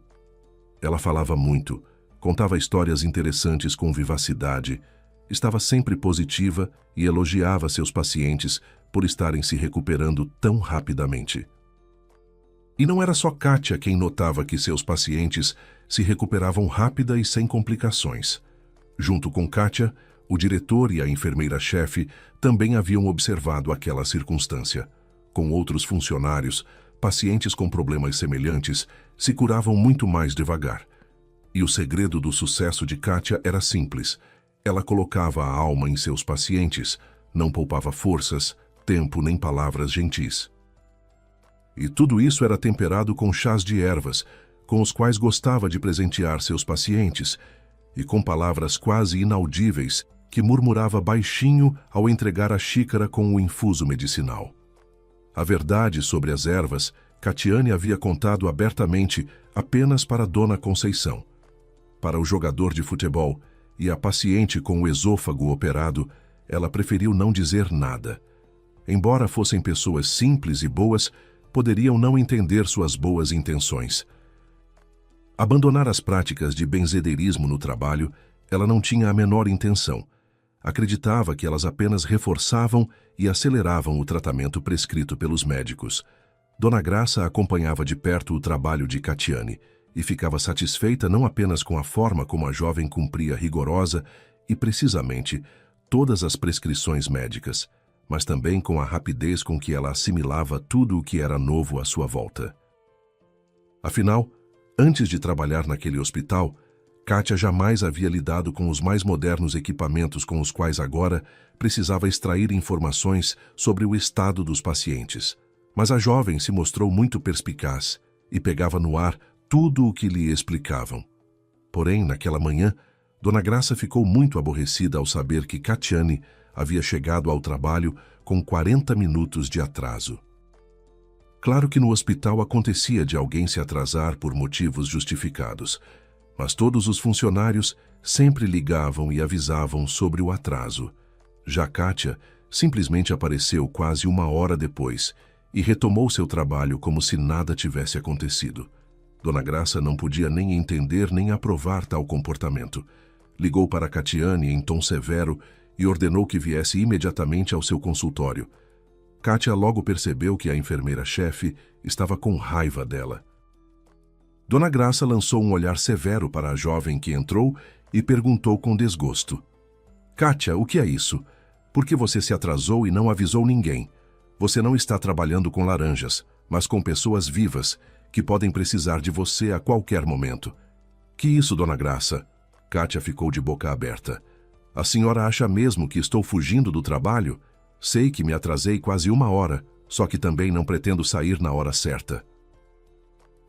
[SPEAKER 1] Ela falava muito, contava histórias interessantes com vivacidade, estava sempre positiva e elogiava seus pacientes por estarem se recuperando tão rapidamente. E não era só Kátia quem notava que seus pacientes se recuperavam rápida e sem complicações. Junto com Kátia, o diretor e a enfermeira-chefe também haviam observado aquela circunstância. Com outros funcionários, pacientes com problemas semelhantes se curavam muito mais devagar. E o segredo do sucesso de Kátia era simples. Ela colocava a alma em seus pacientes, não poupava forças, tempo nem palavras gentis. E tudo isso era temperado com chás de ervas, com os quais gostava de presentear seus pacientes, e com palavras quase inaudíveis que murmurava baixinho ao entregar a xícara com o infuso medicinal. A verdade sobre as ervas, Catiane havia contado abertamente apenas para Dona Conceição. Para o jogador de futebol e a paciente com o esôfago operado, ela preferiu não dizer nada. Embora fossem pessoas simples e boas, poderiam não entender suas boas intenções. Abandonar as práticas de benzedeirismo no trabalho, ela não tinha a menor intenção. Acreditava que elas apenas reforçavam e aceleravam o tratamento prescrito pelos médicos. Dona Graça acompanhava de perto o trabalho de Catiane e ficava satisfeita não apenas com a forma como a jovem cumpria rigorosa e precisamente todas as prescrições médicas, mas também com a rapidez com que ela assimilava tudo o que era novo à sua volta. Afinal, antes de trabalhar naquele hospital, Kátia jamais havia lidado com os mais modernos equipamentos com os quais agora precisava extrair informações sobre o estado dos pacientes. Mas a jovem se mostrou muito perspicaz e pegava no ar tudo o que lhe explicavam. Porém, naquela manhã, Dona Graça ficou muito aborrecida ao saber que Catiane havia chegado ao trabalho com 40 minutos de atraso. Claro que no hospital acontecia de alguém se atrasar por motivos justificados, mas todos os funcionários sempre ligavam e avisavam sobre o atraso. Já Kátia simplesmente apareceu quase 1 hora depois e retomou seu trabalho como se nada tivesse acontecido. Dona Graça não podia nem entender nem aprovar tal comportamento. Ligou para Catiane em tom severo e ordenou que viesse imediatamente ao seu consultório. Kátia logo percebeu que a enfermeira-chefe estava com raiva dela. Dona Graça lançou um olhar severo para a jovem que entrou e perguntou com desgosto. Kátia, o que é isso? Por que você se atrasou e não avisou ninguém? Você não está trabalhando com laranjas, mas com pessoas vivas, que podem precisar de você a qualquer momento. Que isso, Dona Graça? Kátia ficou de boca aberta. A senhora acha mesmo que estou fugindo do trabalho? Sei que me atrasei quase 1 hora, só que também não pretendo sair na hora certa.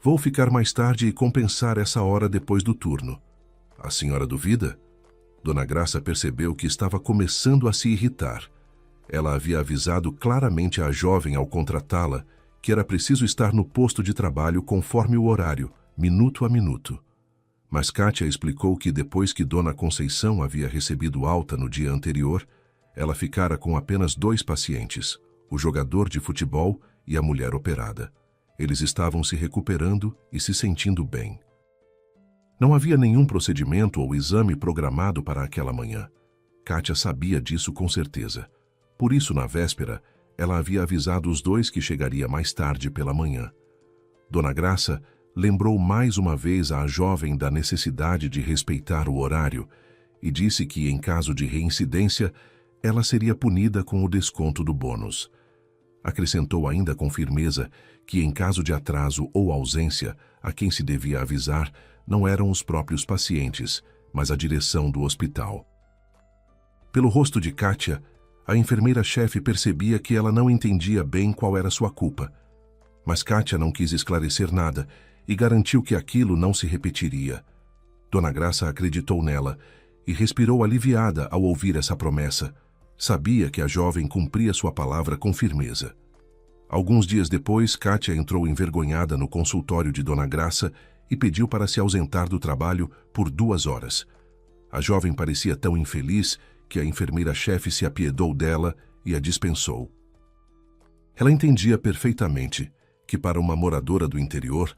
[SPEAKER 1] Vou ficar mais tarde e compensar essa hora depois do turno. A senhora duvida? Dona Graça percebeu que estava começando a se irritar. Ela havia avisado claramente à jovem ao contratá-la que era preciso estar no posto de trabalho conforme o horário, minuto a minuto. Mas Kátia explicou que depois que Dona Conceição havia recebido alta no dia anterior, ela ficara com apenas 2 pacientes, o jogador de futebol e a mulher operada. Eles estavam se recuperando e se sentindo bem. Não havia nenhum procedimento ou exame programado para aquela manhã. Kátia sabia disso com certeza. Por isso, na véspera, ela havia avisado os 2 que chegaria mais tarde pela manhã. Dona Graça lembrou mais uma vez à jovem da necessidade de respeitar o horário e disse que, em caso de reincidência, ela seria punida com o desconto do bônus. Acrescentou ainda com firmeza que, em caso de atraso ou ausência, a quem se devia avisar não eram os próprios pacientes, mas a direção do hospital. Pelo rosto de Kátia, a enfermeira-chefe percebia que ela não entendia bem qual era sua culpa. Mas Kátia não quis esclarecer nada e garantiu que aquilo não se repetiria. Dona Graça acreditou nela e respirou aliviada ao ouvir essa promessa. Sabia que a jovem cumpria sua palavra com firmeza. Alguns dias depois, Kátia entrou envergonhada no consultório de Dona Graça e pediu para se ausentar do trabalho por 2 horas. A jovem parecia tão infeliz que a enfermeira-chefe se apiedou dela e a dispensou. Ela entendia perfeitamente que, para uma moradora do interior,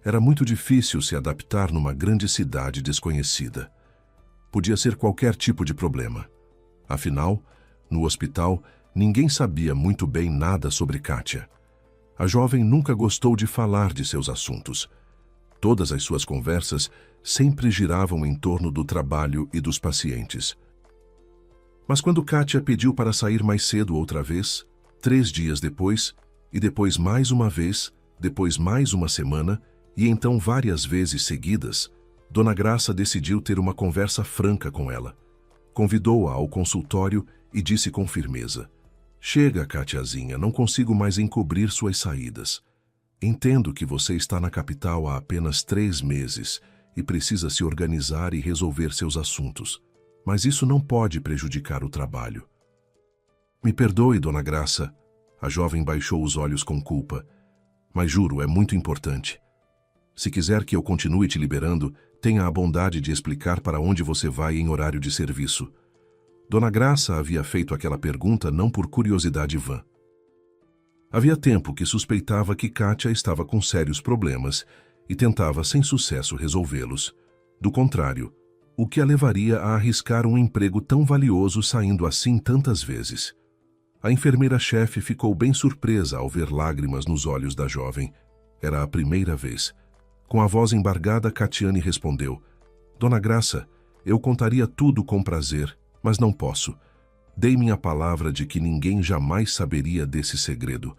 [SPEAKER 1] era muito difícil se adaptar numa grande cidade desconhecida. Podia ser qualquer tipo de problema. Afinal, no hospital, ninguém sabia muito bem nada sobre Kátia. A jovem nunca gostou de falar de seus assuntos. Todas as suas conversas sempre giravam em torno do trabalho e dos pacientes. Mas quando Kátia pediu para sair mais cedo outra vez, 3 dias depois, e depois mais uma vez, depois mais uma semana, e então várias vezes seguidas, Dona Graça decidiu ter uma conversa franca com ela. Convidou-a ao consultório e disse com firmeza: "Chega, Katiazinha, não consigo mais encobrir suas saídas. Entendo que você está na capital há apenas 3 meses e precisa se organizar e resolver seus assuntos. Mas isso não pode prejudicar o trabalho." "Me perdoe, Dona Graça." A jovem baixou os olhos com culpa. "Mas juro, é muito importante. Se quiser que eu continue te liberando, tenha a bondade de explicar para onde você vai em horário de serviço." Dona Graça havia feito aquela pergunta não por curiosidade vã. Havia tempo que suspeitava que Kátia estava com sérios problemas e tentava sem sucesso resolvê-los. Do contrário, o que a levaria a arriscar um emprego tão valioso saindo assim tantas vezes? A enfermeira-chefe ficou bem surpresa ao ver lágrimas nos olhos da jovem. Era a primeira vez. Com a voz embargada, Catiane respondeu: "Dona Graça, eu contaria tudo com prazer, mas não posso. Dei minha palavra de que ninguém jamais saberia desse segredo.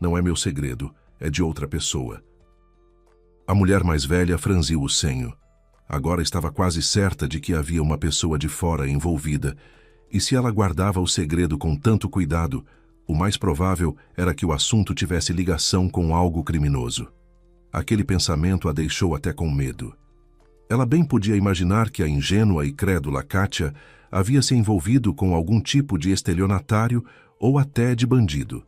[SPEAKER 1] Não é meu segredo, é de outra pessoa." A mulher mais velha franziu o senho. Agora estava quase certa de que havia uma pessoa de fora envolvida, e se ela guardava o segredo com tanto cuidado, o mais provável era que o assunto tivesse ligação com algo criminoso. Aquele pensamento a deixou até com medo. Ela bem podia imaginar que a ingênua e crédula Kátia havia se envolvido com algum tipo de estelionatário ou até de bandido.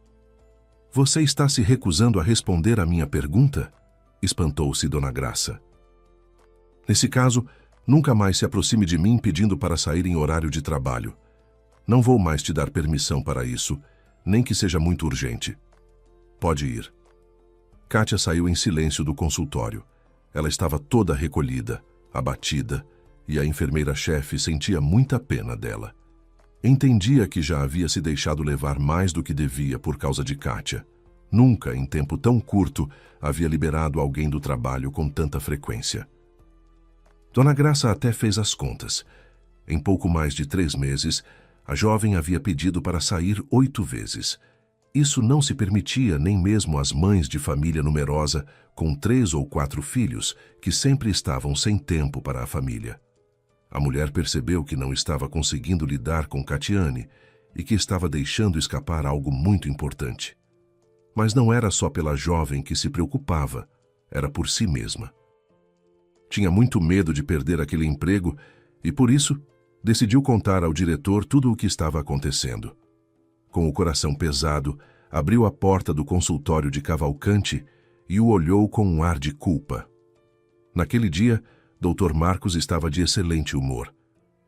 [SPEAKER 1] "Você está se recusando a responder à minha pergunta?" espantou-se Dona Graça. "Nesse caso, nunca mais se aproxime de mim pedindo para sair em horário de trabalho. Não vou mais te dar permissão para isso, nem que seja muito urgente. Pode ir." Kátia saiu em silêncio do consultório. Ela estava toda recolhida, abatida, e a enfermeira-chefe sentia muita pena dela. Entendia que já havia se deixado levar mais do que devia por causa de Kátia. Nunca, em tempo tão curto, havia liberado alguém do trabalho com tanta frequência. Dona Graça até fez as contas. Em pouco mais de 3 meses, a jovem havia pedido para sair 8 vezes. Isso não se permitia nem mesmo às mães de família numerosa, com 3 ou 4 filhos, que sempre estavam sem tempo para a família. A mulher percebeu que não estava conseguindo lidar com Catiane e que estava deixando escapar algo muito importante. Mas não era só pela jovem que se preocupava, era por si mesma. Tinha muito medo de perder aquele emprego e, por isso, decidiu contar ao diretor tudo o que estava acontecendo. Com o coração pesado, abriu a porta do consultório de Cavalcante e o olhou com um ar de culpa. Naquele dia, Dr. Marcos estava de excelente humor,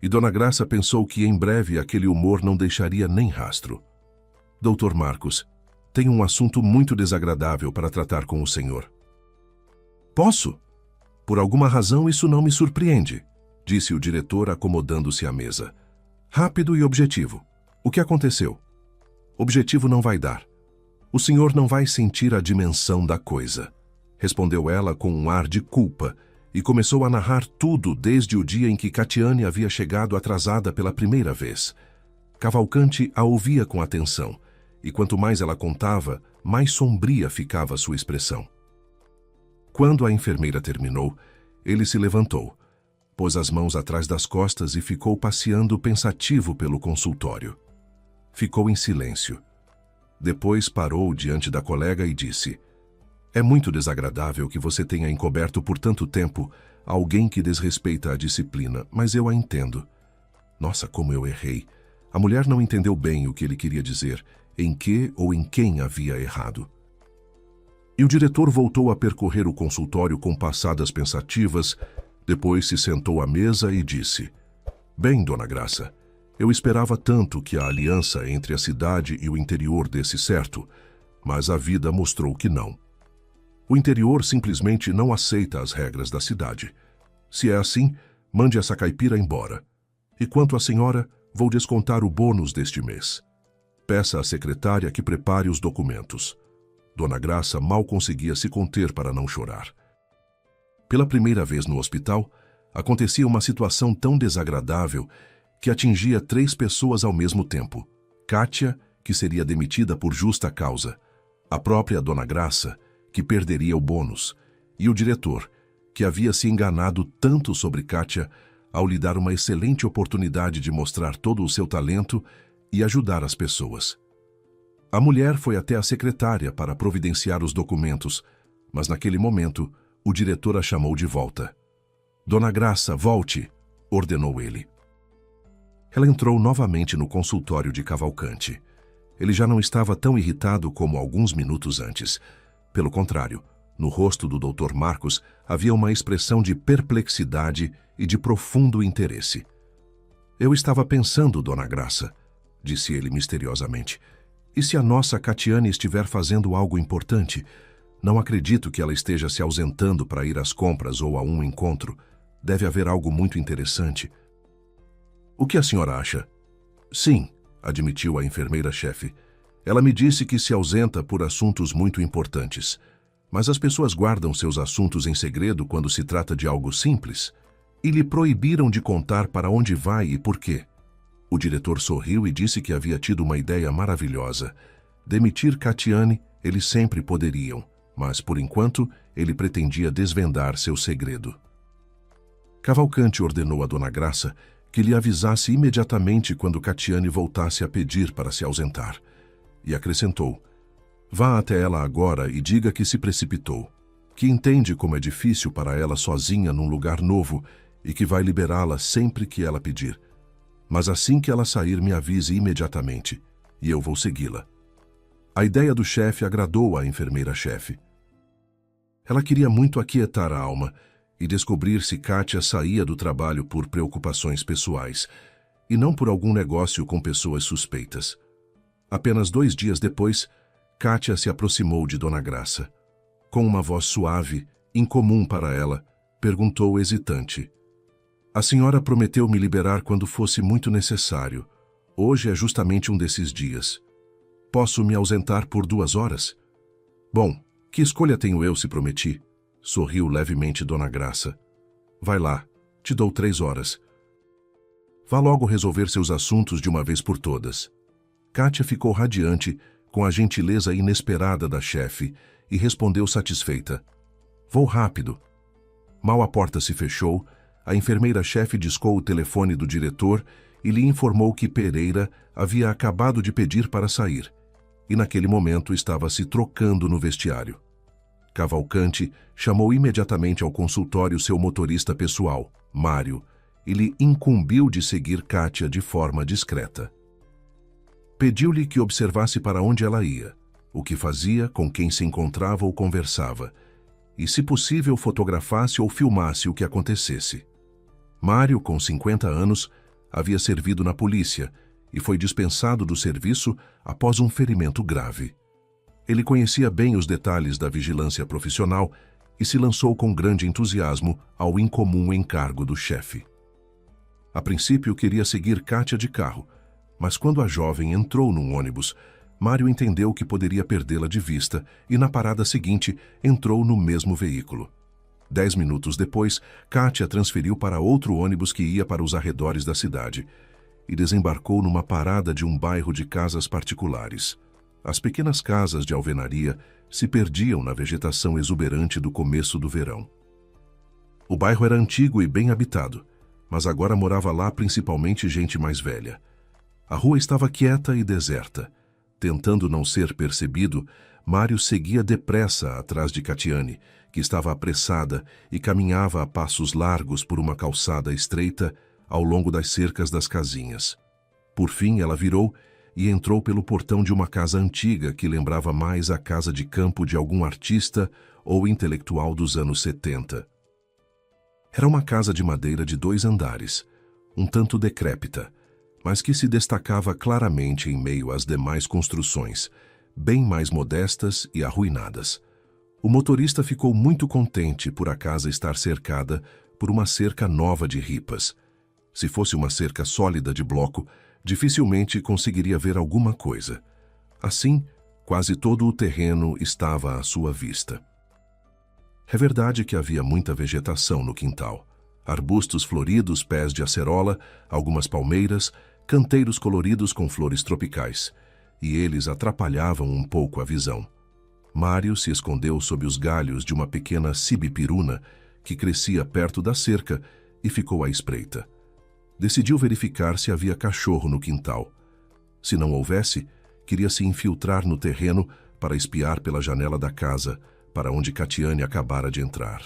[SPEAKER 1] e Dona Graça pensou que em breve aquele humor não deixaria nem rastro. "Dr. Marcos, tenho um assunto muito desagradável para tratar com o senhor." "Posso? Por alguma razão isso não me surpreende", disse o diretor acomodando-se à mesa. "Rápido e objetivo. O que aconteceu?" "Objetivo não vai dar. O senhor não vai sentir a dimensão da coisa", respondeu ela com um ar de culpa, e começou a narrar tudo desde o dia em que Catiane havia chegado atrasada pela primeira vez. Cavalcante a ouvia com atenção, e quanto mais ela contava, mais sombria ficava sua expressão. Quando a enfermeira terminou, ele se levantou, pôs as mãos atrás das costas e ficou passeando pensativo pelo consultório. Ficou em silêncio. Depois parou diante da colega e disse: "É muito desagradável que você tenha encoberto por tanto tempo alguém que desrespeita a disciplina, mas eu a entendo. Nossa, como eu errei. A mulher não entendeu bem o que ele queria dizer, em que ou em quem havia errado." E o diretor voltou a percorrer o consultório com passadas pensativas, depois se sentou à mesa e disse: "Bem, dona Graça, eu esperava tanto que a aliança entre a cidade e o interior desse certo, mas a vida mostrou que não. O interior simplesmente não aceita as regras da cidade. Se é assim, mande essa caipira embora. E quanto à senhora, vou descontar o bônus deste mês. Peça à secretária que prepare os documentos." Dona Graça mal conseguia se conter para não chorar. Pela primeira vez no hospital, acontecia uma situação tão desagradável que atingia 3 pessoas ao mesmo tempo. Kátia, que seria demitida por justa causa, a própria Dona Graça, que perderia o bônus, e o diretor, que havia se enganado tanto sobre Kátia ao lhe dar uma excelente oportunidade de mostrar todo o seu talento e ajudar as pessoas. A mulher foi até a secretária para providenciar os documentos, mas naquele momento o diretor a chamou de volta. "Dona Graça, volte", ordenou ele. Ela entrou novamente no consultório de Cavalcante. Ele já não estava tão irritado como alguns minutos antes. Pelo contrário, no rosto do Dr. Marcos havia uma expressão de perplexidade e de profundo interesse. "Eu estava pensando, Dona Graça", disse ele misteriosamente, "e se a nossa Catiane estiver fazendo algo importante? Não acredito que ela esteja se ausentando para ir às compras ou a um encontro. Deve haver algo muito interessante." "O que a senhora acha?" "Sim", admitiu a enfermeira-chefe. "Ela me disse que se ausenta por assuntos muito importantes. Mas as pessoas guardam seus assuntos em segredo quando se trata de algo simples. E lhe proibiram de contar para onde vai e por quê." O diretor sorriu e disse que havia tido uma ideia maravilhosa. Demitir Catiane eles sempre poderiam, mas por enquanto ele pretendia desvendar seu segredo. Cavalcante ordenou a Dona Graça que lhe avisasse imediatamente quando Catiane voltasse a pedir para se ausentar. E acrescentou: "Vá até ela agora e diga que se precipitou, que entende como é difícil para ela sozinha num lugar novo e que vai liberá-la sempre que ela pedir. Mas assim que ela sair, me avise imediatamente, e eu vou segui-la." A ideia do chefe agradou à enfermeira-chefe. Ela queria muito aquietar a alma e descobrir se Kátia saía do trabalho por preocupações pessoais, e não por algum negócio com pessoas suspeitas. Apenas 2 dias depois, Kátia se aproximou de Dona Graça. Com uma voz suave, incomum para ela, perguntou hesitante: "A senhora prometeu me liberar quando fosse muito necessário. Hoje é justamente um desses dias. Posso me ausentar por 2 horas?" "Bom, que escolha tenho eu se prometi?" Sorriu levemente Dona Graça. "Vai lá, te dou 3 horas. Vá logo resolver seus assuntos de uma vez por todas." Kátia ficou radiante com a gentileza inesperada da chefe e respondeu satisfeita: "Vou rápido." Mal a porta se fechou, a enfermeira-chefe discou o telefone do diretor e lhe informou que Pereira havia acabado de pedir para sair, e naquele momento estava se trocando no vestiário. Cavalcante chamou imediatamente ao consultório seu motorista pessoal, Mário, e lhe incumbiu de seguir Kátia de forma discreta. Pediu-lhe que observasse para onde ela ia, o que fazia, com quem se encontrava ou conversava, e, se possível, fotografasse ou filmasse o que acontecesse. Mário, com 50 anos, havia servido na polícia e foi dispensado do serviço após um ferimento grave. Ele conhecia bem os detalhes da vigilância profissional e se lançou com grande entusiasmo ao incomum encargo do chefe. A princípio queria seguir Kátia de carro, mas quando a jovem entrou num ônibus, Mário entendeu que poderia perdê-la de vista e na parada seguinte entrou no mesmo veículo. 10 minutos depois, Kátia transferiu para outro ônibus que ia para os arredores da cidade e desembarcou numa parada de um bairro de casas particulares. As pequenas casas de alvenaria se perdiam na vegetação exuberante do começo do verão. O bairro era antigo e bem habitado, mas agora morava lá principalmente gente mais velha. A rua estava quieta e deserta. Tentando não ser percebido, Mário seguia depressa atrás de Catiane, que estava apressada e caminhava a passos largos por uma calçada estreita ao longo das cercas das casinhas. Por fim, ela virou e entrou pelo portão de uma casa antiga que lembrava mais a casa de campo de algum artista ou intelectual dos anos 70. Era uma casa de madeira de 2 andares, um tanto decrépita, mas que se destacava claramente em meio às demais construções, bem mais modestas e arruinadas. O motorista ficou muito contente por a casa estar cercada por uma cerca nova de ripas. Se fosse uma cerca sólida de bloco, dificilmente conseguiria ver alguma coisa. Assim, quase todo o terreno estava à sua vista. É verdade que havia muita vegetação no quintal. Arbustos floridos, pés de acerola, algumas palmeiras, canteiros coloridos com flores tropicais, e eles atrapalhavam um pouco a visão. Mário se escondeu sob os galhos de uma pequena sibipiruna que crescia perto da cerca e ficou à espreita. Decidiu verificar se havia cachorro no quintal. Se não houvesse, queria se infiltrar no terreno para espiar pela janela da casa, para onde Catiane acabara de entrar.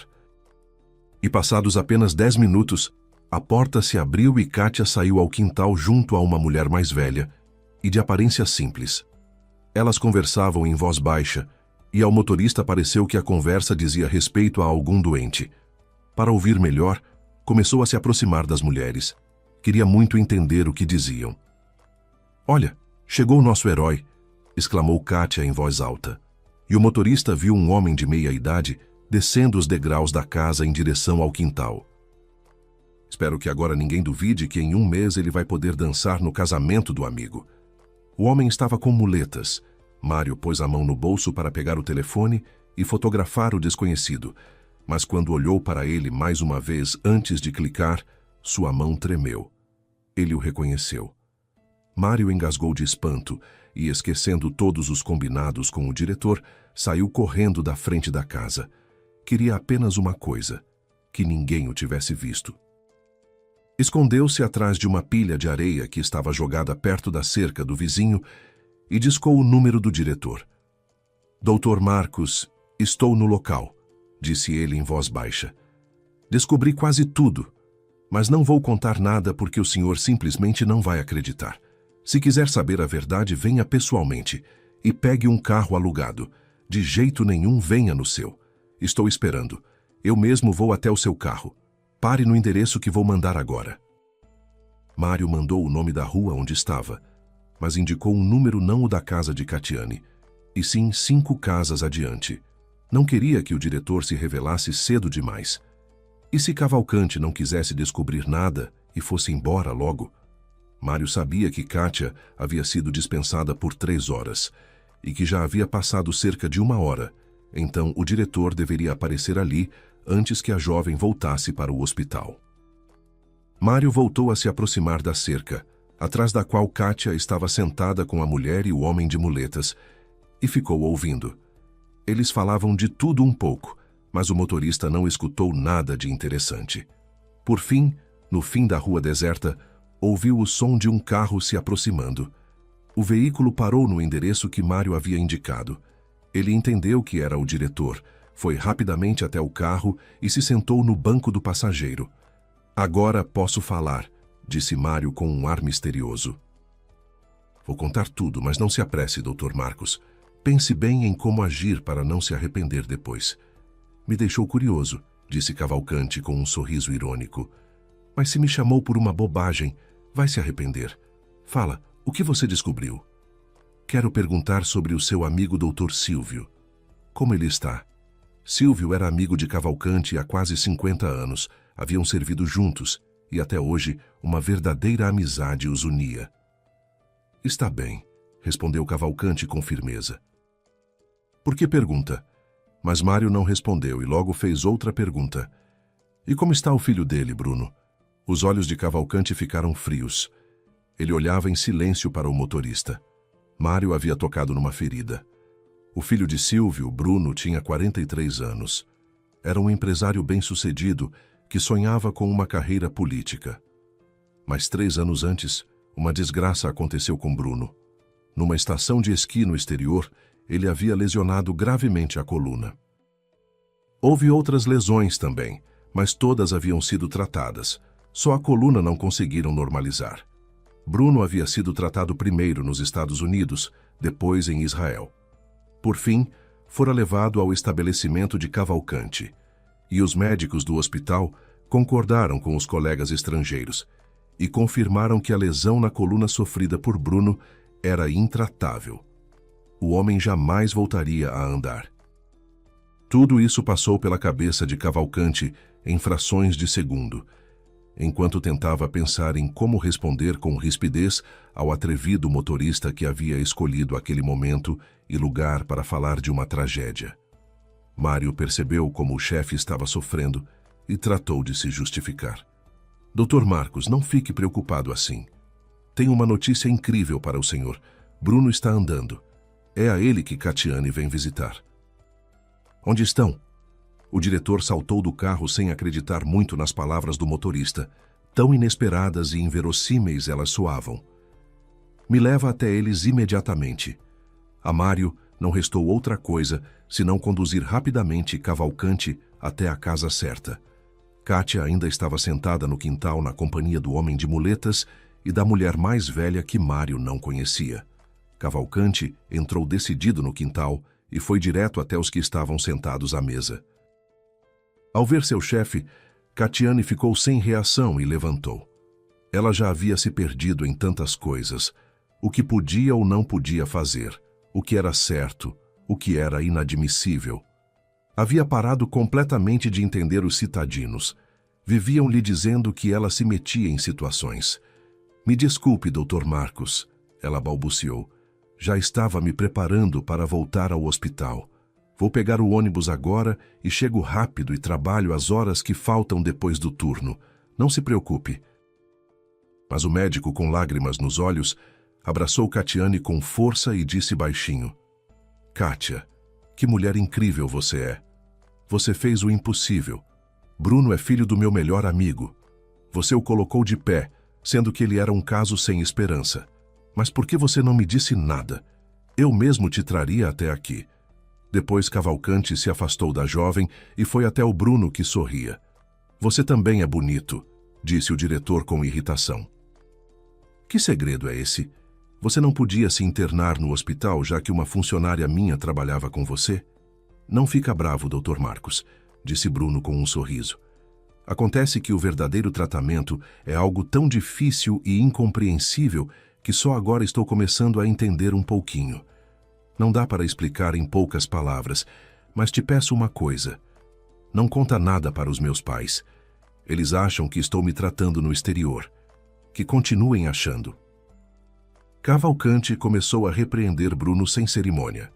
[SPEAKER 1] E passados apenas 10 minutos, a porta se abriu e Kátia saiu ao quintal junto a uma mulher mais velha e de aparência simples. Elas conversavam em voz baixa, e ao motorista pareceu que a conversa dizia respeito a algum doente. Para ouvir melhor, começou a se aproximar das mulheres. Queria muito entender o que diziam. "Olha, chegou o nosso herói", exclamou Kátia em voz alta. E o motorista viu um homem de meia idade descendo os degraus da casa em direção ao quintal. "Espero que agora ninguém duvide que em 1 mês ele vai poder dançar no casamento do amigo." O homem estava com muletas. Mário pôs a mão no bolso para pegar o telefone e fotografar o desconhecido, mas quando olhou para ele mais uma vez antes de clicar, sua mão tremeu. Ele o reconheceu. Mário engasgou de espanto e, esquecendo todos os combinados com o diretor, saiu correndo da frente da casa. Queria apenas uma coisa: que ninguém o tivesse visto. Escondeu-se atrás de uma pilha de areia que estava jogada perto da cerca do vizinho e discou o número do diretor. "Doutor Marcos, estou no local", disse ele em voz baixa. "Descobri quase tudo, mas não vou contar nada porque o senhor simplesmente não vai acreditar. Se quiser saber a verdade, venha pessoalmente e pegue um carro alugado. De jeito nenhum venha no seu. Estou esperando. Eu mesmo vou até o seu carro. Pare no endereço que vou mandar agora." Mário mandou o nome da rua onde estava, mas indicou um número não o da casa de Catiane, e sim 5 casas adiante. Não queria que o diretor se revelasse cedo demais. E se Cavalcante não quisesse descobrir nada e fosse embora logo? Mário sabia que Kátia havia sido dispensada por 3 horas e que já havia passado cerca de 1 hora, então o diretor deveria aparecer ali antes que a jovem voltasse para o hospital. Mário voltou a se aproximar da cerca, atrás da qual Kátia estava sentada com a mulher e o homem de muletas, e ficou ouvindo. Eles falavam de tudo um pouco, mas o motorista não escutou nada de interessante. Por fim, no fim da rua deserta, ouviu o som de um carro se aproximando. O veículo parou no endereço que Mário havia indicado. Ele entendeu que era o diretor, foi rapidamente até o carro e se sentou no banco do passageiro. "Agora posso falar", disse Mário com um ar misterioso. "Vou contar tudo, mas não se apresse, Dr. Marcos. Pense bem em como agir para não se arrepender depois." "Me deixou curioso", disse Cavalcante com um sorriso irônico. "Mas se me chamou por uma bobagem, vai se arrepender. Fala, o que você descobriu?" "Quero perguntar sobre o seu amigo Dr. Silvio. Como ele está?" Silvio era amigo de Cavalcante há quase 50 anos. Haviam servido juntos e até hoje uma verdadeira amizade os unia. "Está bem", respondeu Cavalcante com firmeza. "Por que pergunta?" Mas Mário não respondeu e logo fez outra pergunta. "E como está o filho dele, Bruno?" Os olhos de Cavalcante ficaram frios. Ele olhava em silêncio para o motorista. Mário havia tocado numa ferida. O filho de Silvio, Bruno, tinha 43 anos. Era um empresário bem-sucedido que sonhava com uma carreira política. Mas 3 anos antes, uma desgraça aconteceu com Bruno. Numa estação de esqui no exterior, ele havia lesionado gravemente a coluna. Houve outras lesões também, mas todas haviam sido tratadas. Só a coluna não conseguiram normalizar. Bruno havia sido tratado primeiro nos Estados Unidos, depois em Israel. Por fim, fora levado ao estabelecimento de Cavalcante, e os médicos do hospital concordaram com os colegas estrangeiros e confirmaram que a lesão na coluna sofrida por Bruno era intratável. O homem jamais voltaria a andar. Tudo isso passou pela cabeça de Cavalcante em frações de segundo, enquanto tentava pensar em como responder com rispidez ao atrevido motorista que havia escolhido aquele momento e lugar para falar de uma tragédia. Mário percebeu como o chefe estava sofrendo e tratou de se justificar. Dr. Marcos, não fique preocupado assim. Tenho uma notícia incrível para o senhor. Bruno está andando. É a ele que Catiane vem visitar. Onde estão? O diretor saltou do carro sem acreditar muito nas palavras do motorista. Tão inesperadas e inverossímeis elas soavam. Me leva até eles imediatamente. A Mário não restou outra coisa senão conduzir rapidamente Cavalcante até a casa certa. Kátia ainda estava sentada no quintal na companhia do homem de muletas e da mulher mais velha que Mário não conhecia. Cavalcante entrou decidido no quintal e foi direto até os que estavam sentados à mesa. Ao ver seu chefe, Catiane ficou sem reação e levantou. Ela já havia se perdido em tantas coisas, o que podia ou não podia fazer, o que era certo, o que era inadmissível. Havia parado completamente de entender os citadinos. Viviam lhe dizendo que ela se metia em situações. Me desculpe, Dr. Marcos, ela balbuciou. Já estava me preparando para voltar ao hospital. Vou pegar o ônibus agora e chego rápido e trabalho as horas que faltam depois do turno. Não se preocupe. Mas o médico, com lágrimas nos olhos, abraçou Catiane com força e disse baixinho: Kátia, que mulher incrível você é. Você fez o impossível. Bruno é filho do meu melhor amigo. Você o colocou de pé, sendo que ele era um caso sem esperança. Mas por que você não me disse nada? Eu mesmo te traria até aqui. Depois Cavalcante se afastou da jovem e foi até o Bruno, que sorria. Você também é bonito, disse o diretor com irritação. Que segredo é esse? Você não podia se internar no hospital já que uma funcionária minha trabalhava com você? Não fica bravo, Dr. Marcos, disse Bruno com um sorriso. Acontece que o verdadeiro tratamento é algo tão difícil e incompreensível que só agora estou começando a entender um pouquinho. Não dá para explicar em poucas palavras, mas te peço uma coisa. Não conta nada para os meus pais. Eles acham que estou me tratando no exterior. Que continuem achando. Cavalcante começou a repreender Bruno sem cerimônia.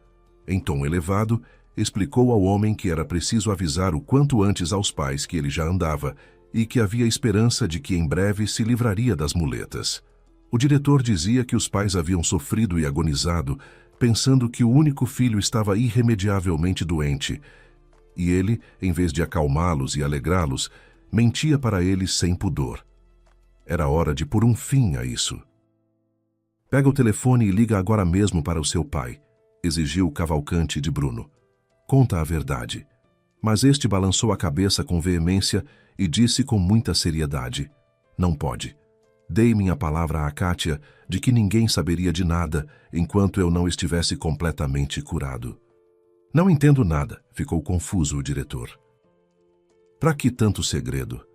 [SPEAKER 1] Em tom elevado, explicou ao homem que era preciso avisar o quanto antes aos pais que ele já andava e que havia esperança de que em breve se livraria das muletas. O diretor dizia que os pais haviam sofrido e agonizado, pensando que o único filho estava irremediavelmente doente, e ele, em vez de acalmá-los e alegrá-los, mentia para eles sem pudor. Era hora de pôr um fim a isso. Pega o telefone e liga agora mesmo para o seu pai, exigiu Cavalcante de Bruno. Conta a verdade. Mas este balançou a cabeça com veemência e disse com muita seriedade: Não pode. Dei minha palavra a Kátia de que ninguém saberia de nada enquanto eu não estivesse completamente curado. Não entendo nada, ficou confuso o diretor. Para que tanto segredo?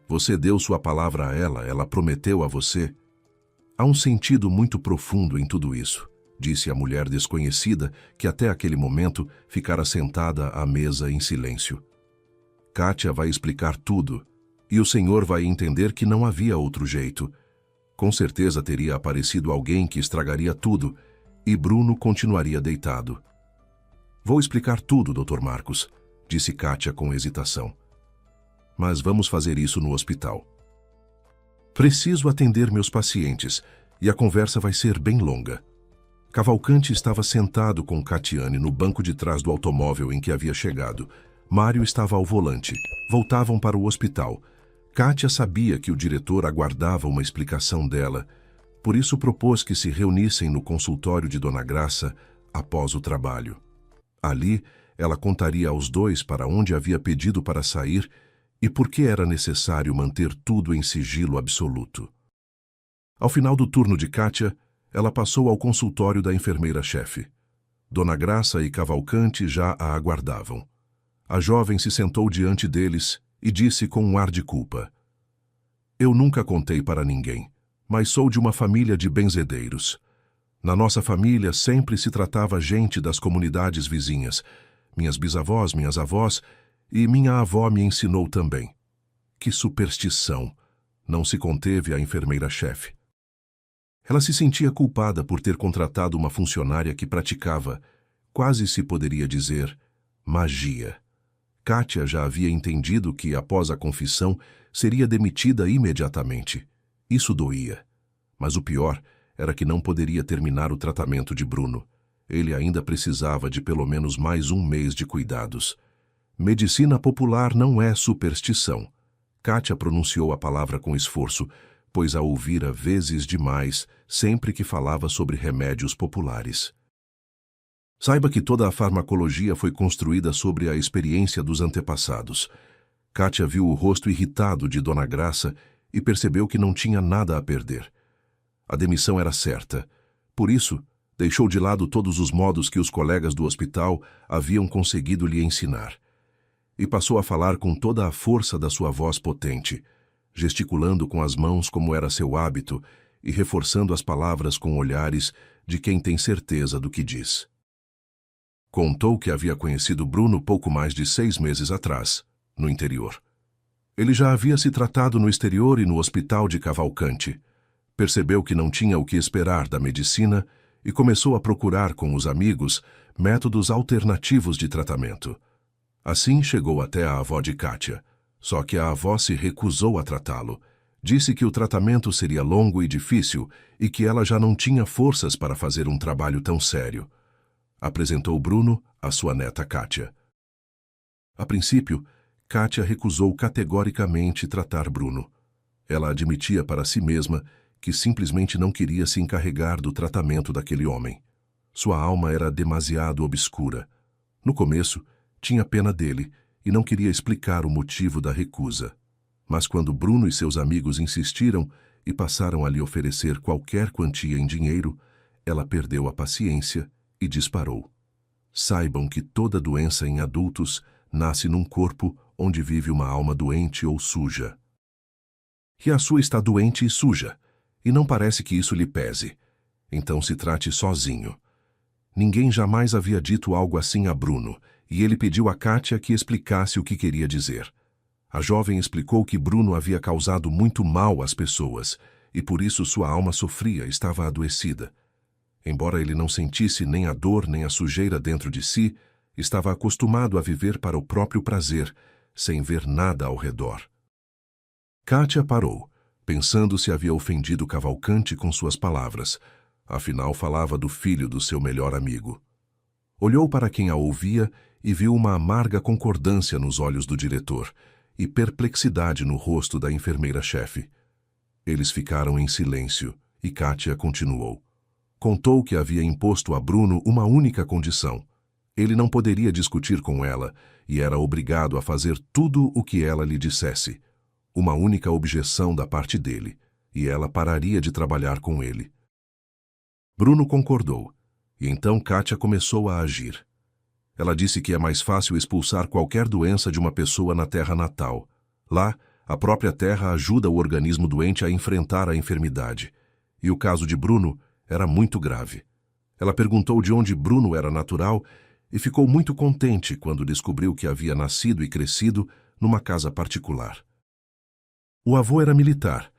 [SPEAKER 1] Você deu sua palavra a ela prometeu a você. Há um sentido muito profundo em tudo isso, disse a mulher desconhecida que até aquele momento ficara sentada à mesa em silêncio. Kátia vai explicar tudo, e o senhor vai entender que não havia outro jeito. Com certeza teria aparecido alguém que estragaria tudo, e Bruno continuaria deitado. Vou explicar tudo, Dr. Marcos, disse Kátia com hesitação. Mas vamos fazer isso no hospital. Preciso atender meus pacientes, e a conversa vai ser bem longa. Cavalcante estava sentado com Catiane no banco de trás do automóvel em que havia chegado. Mário estava ao volante. Voltavam para o hospital. Kátia sabia que o diretor aguardava uma explicação dela, por isso propôs que se reunissem no consultório de Dona Graça após o trabalho. Ali, ela contaria aos dois para onde havia pedido para sair e por que era necessário manter tudo em sigilo absoluto. Ao final do turno de Kátia, ela passou ao consultório da enfermeira-chefe. Dona Graça e Cavalcante já a aguardavam. A jovem se sentou diante deles e disse com um ar de culpa: "Eu nunca contei para ninguém, mas sou de uma família de benzedeiros. Na nossa família sempre se tratava gente das comunidades vizinhas. Minhas bisavós, minhas avós e minha avó me ensinou também." Que superstição! Não se conteve a enfermeira-chefe. Ela se sentia culpada por ter contratado uma funcionária que praticava, quase se poderia dizer, magia. Kátia já havia entendido que, após a confissão, seria demitida imediatamente. Isso doía. Mas o pior era que não poderia terminar o tratamento de Bruno. Ele ainda precisava de pelo menos mais um mês de cuidados. Medicina popular não é superstição. Kátia pronunciou a palavra com esforço, pois a ouvira vezes demais sempre que falava sobre remédios populares. Saiba que toda a farmacologia foi construída sobre a experiência dos antepassados. Kátia viu o rosto irritado de Dona Graça e percebeu que não tinha nada a perder. A demissão era certa. Por isso, deixou de lado todos os modos que os colegas do hospital haviam conseguido lhe ensinar. E passou a falar com toda a força da sua voz potente, gesticulando com as mãos como era seu hábito e reforçando as palavras com olhares de quem tem certeza do que diz. Contou que havia conhecido Bruno pouco mais de 6 meses atrás, no interior. Ele já havia se tratado no exterior e no hospital de Cavalcante. Percebeu que não tinha o que esperar da medicina e começou a procurar com os amigos métodos alternativos de tratamento. Assim chegou até a avó de Kátia, só que a avó se recusou a tratá-lo. Disse que o tratamento seria longo e difícil e que ela já não tinha forças para fazer um trabalho tão sério. Apresentou Bruno à sua neta Kátia. A princípio, Kátia recusou categoricamente tratar Bruno. Ela admitia para si mesma que simplesmente não queria se encarregar do tratamento daquele homem. Sua alma era demasiado obscura. No começo, tinha pena dele e não queria explicar o motivo da recusa. Mas quando Bruno e seus amigos insistiram e passaram a lhe oferecer qualquer quantia em dinheiro, ela perdeu a paciência e disparou. Saibam que toda doença em adultos nasce num corpo onde vive uma alma doente ou suja. E a sua está doente e suja, e não parece que isso lhe pese. Então se trate sozinho. Ninguém jamais havia dito algo assim a Bruno, e ele pediu a Kátia que explicasse o que queria dizer. A jovem explicou que Bruno havia causado muito mal às pessoas, e por isso sua alma sofria, estava adoecida. Embora ele não sentisse nem a dor nem a sujeira dentro de si, estava acostumado a viver para o próprio prazer, sem ver nada ao redor. Kátia parou, pensando se havia ofendido Cavalcante com suas palavras. Afinal, falava do filho do seu melhor amigo. Olhou para quem a ouvia e viu uma amarga concordância nos olhos do diretor e perplexidade no rosto da enfermeira-chefe. Eles ficaram em silêncio e Kátia continuou. Contou que havia imposto a Bruno uma única condição. Ele não poderia discutir com ela e era obrigado a fazer tudo o que ela lhe dissesse. Uma única objeção da parte dele, e ela pararia de trabalhar com ele. Bruno concordou, e então Kátia começou a agir. Ela disse que é mais fácil expulsar qualquer doença de uma pessoa na terra natal. Lá, a própria terra ajuda o organismo doente a enfrentar a enfermidade. E o caso de Bruno era muito grave. Ela perguntou de onde Bruno era natural e ficou muito contente quando descobriu que havia nascido e crescido numa casa particular. O avô era militar,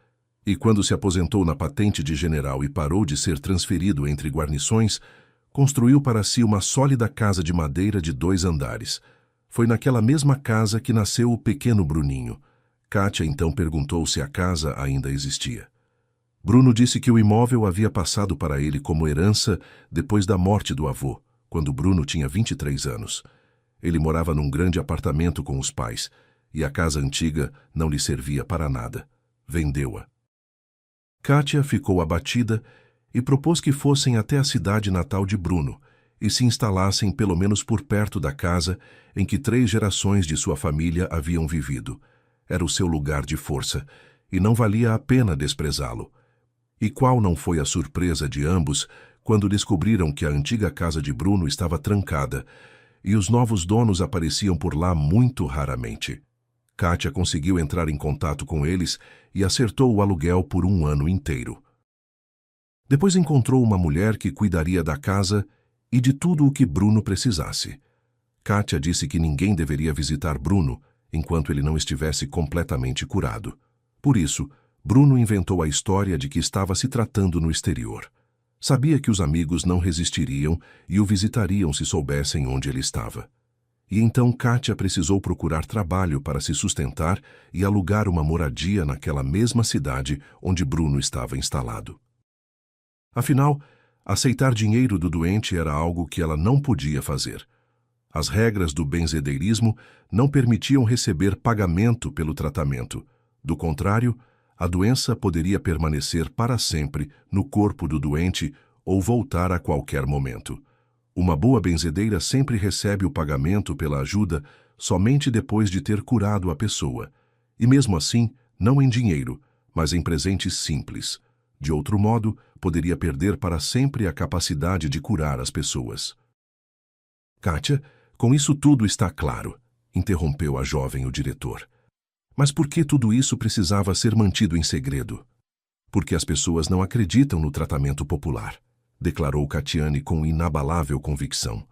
[SPEAKER 1] e quando se aposentou na patente de general e parou de ser transferido entre guarnições, construiu para si uma sólida casa de madeira de 2 andares. Foi naquela mesma casa que nasceu o pequeno Bruninho. Kátia então perguntou se a casa ainda existia. Bruno disse que o imóvel havia passado para ele como herança depois da morte do avô, quando Bruno tinha 23 anos. Ele morava num grande apartamento com os pais, e a casa antiga não lhe servia para nada. Vendeu-a. Kátia ficou abatida e propôs que fossem até a cidade natal de Bruno e se instalassem pelo menos por perto da casa em que 3 gerações de sua família haviam vivido. Era o seu lugar de força, e não valia a pena desprezá-lo. E qual não foi a surpresa de ambos quando descobriram que a antiga casa de Bruno estava trancada e os novos donos apareciam por lá muito raramente. Kátia conseguiu entrar em contato com eles e acertou o aluguel por 1 ano inteiro. Depois encontrou uma mulher que cuidaria da casa e de tudo o que Bruno precisasse. Kátia disse que ninguém deveria visitar Bruno enquanto ele não estivesse completamente curado. Por isso, Bruno inventou a história de que estava se tratando no exterior. Sabia que os amigos não resistiriam e o visitariam se soubessem onde ele estava. E então Kátia precisou procurar trabalho para se sustentar e alugar uma moradia naquela mesma cidade onde Bruno estava instalado. Afinal, aceitar dinheiro do doente era algo que ela não podia fazer. As regras do benzedeirismo não permitiam receber pagamento pelo tratamento. Do contrário, a doença poderia permanecer para sempre no corpo do doente ou voltar a qualquer momento. Uma boa benzedeira sempre recebe o pagamento pela ajuda somente depois de ter curado a pessoa, e mesmo assim, não em dinheiro, mas em presentes simples. De outro modo, poderia perder para sempre a capacidade de curar as pessoas. Kátia, com isso tudo está claro, interrompeu a jovem o diretor. Mas por que tudo isso precisava ser mantido em segredo? Porque as pessoas não acreditam no tratamento popular, declarou Catiane com inabalável convicção.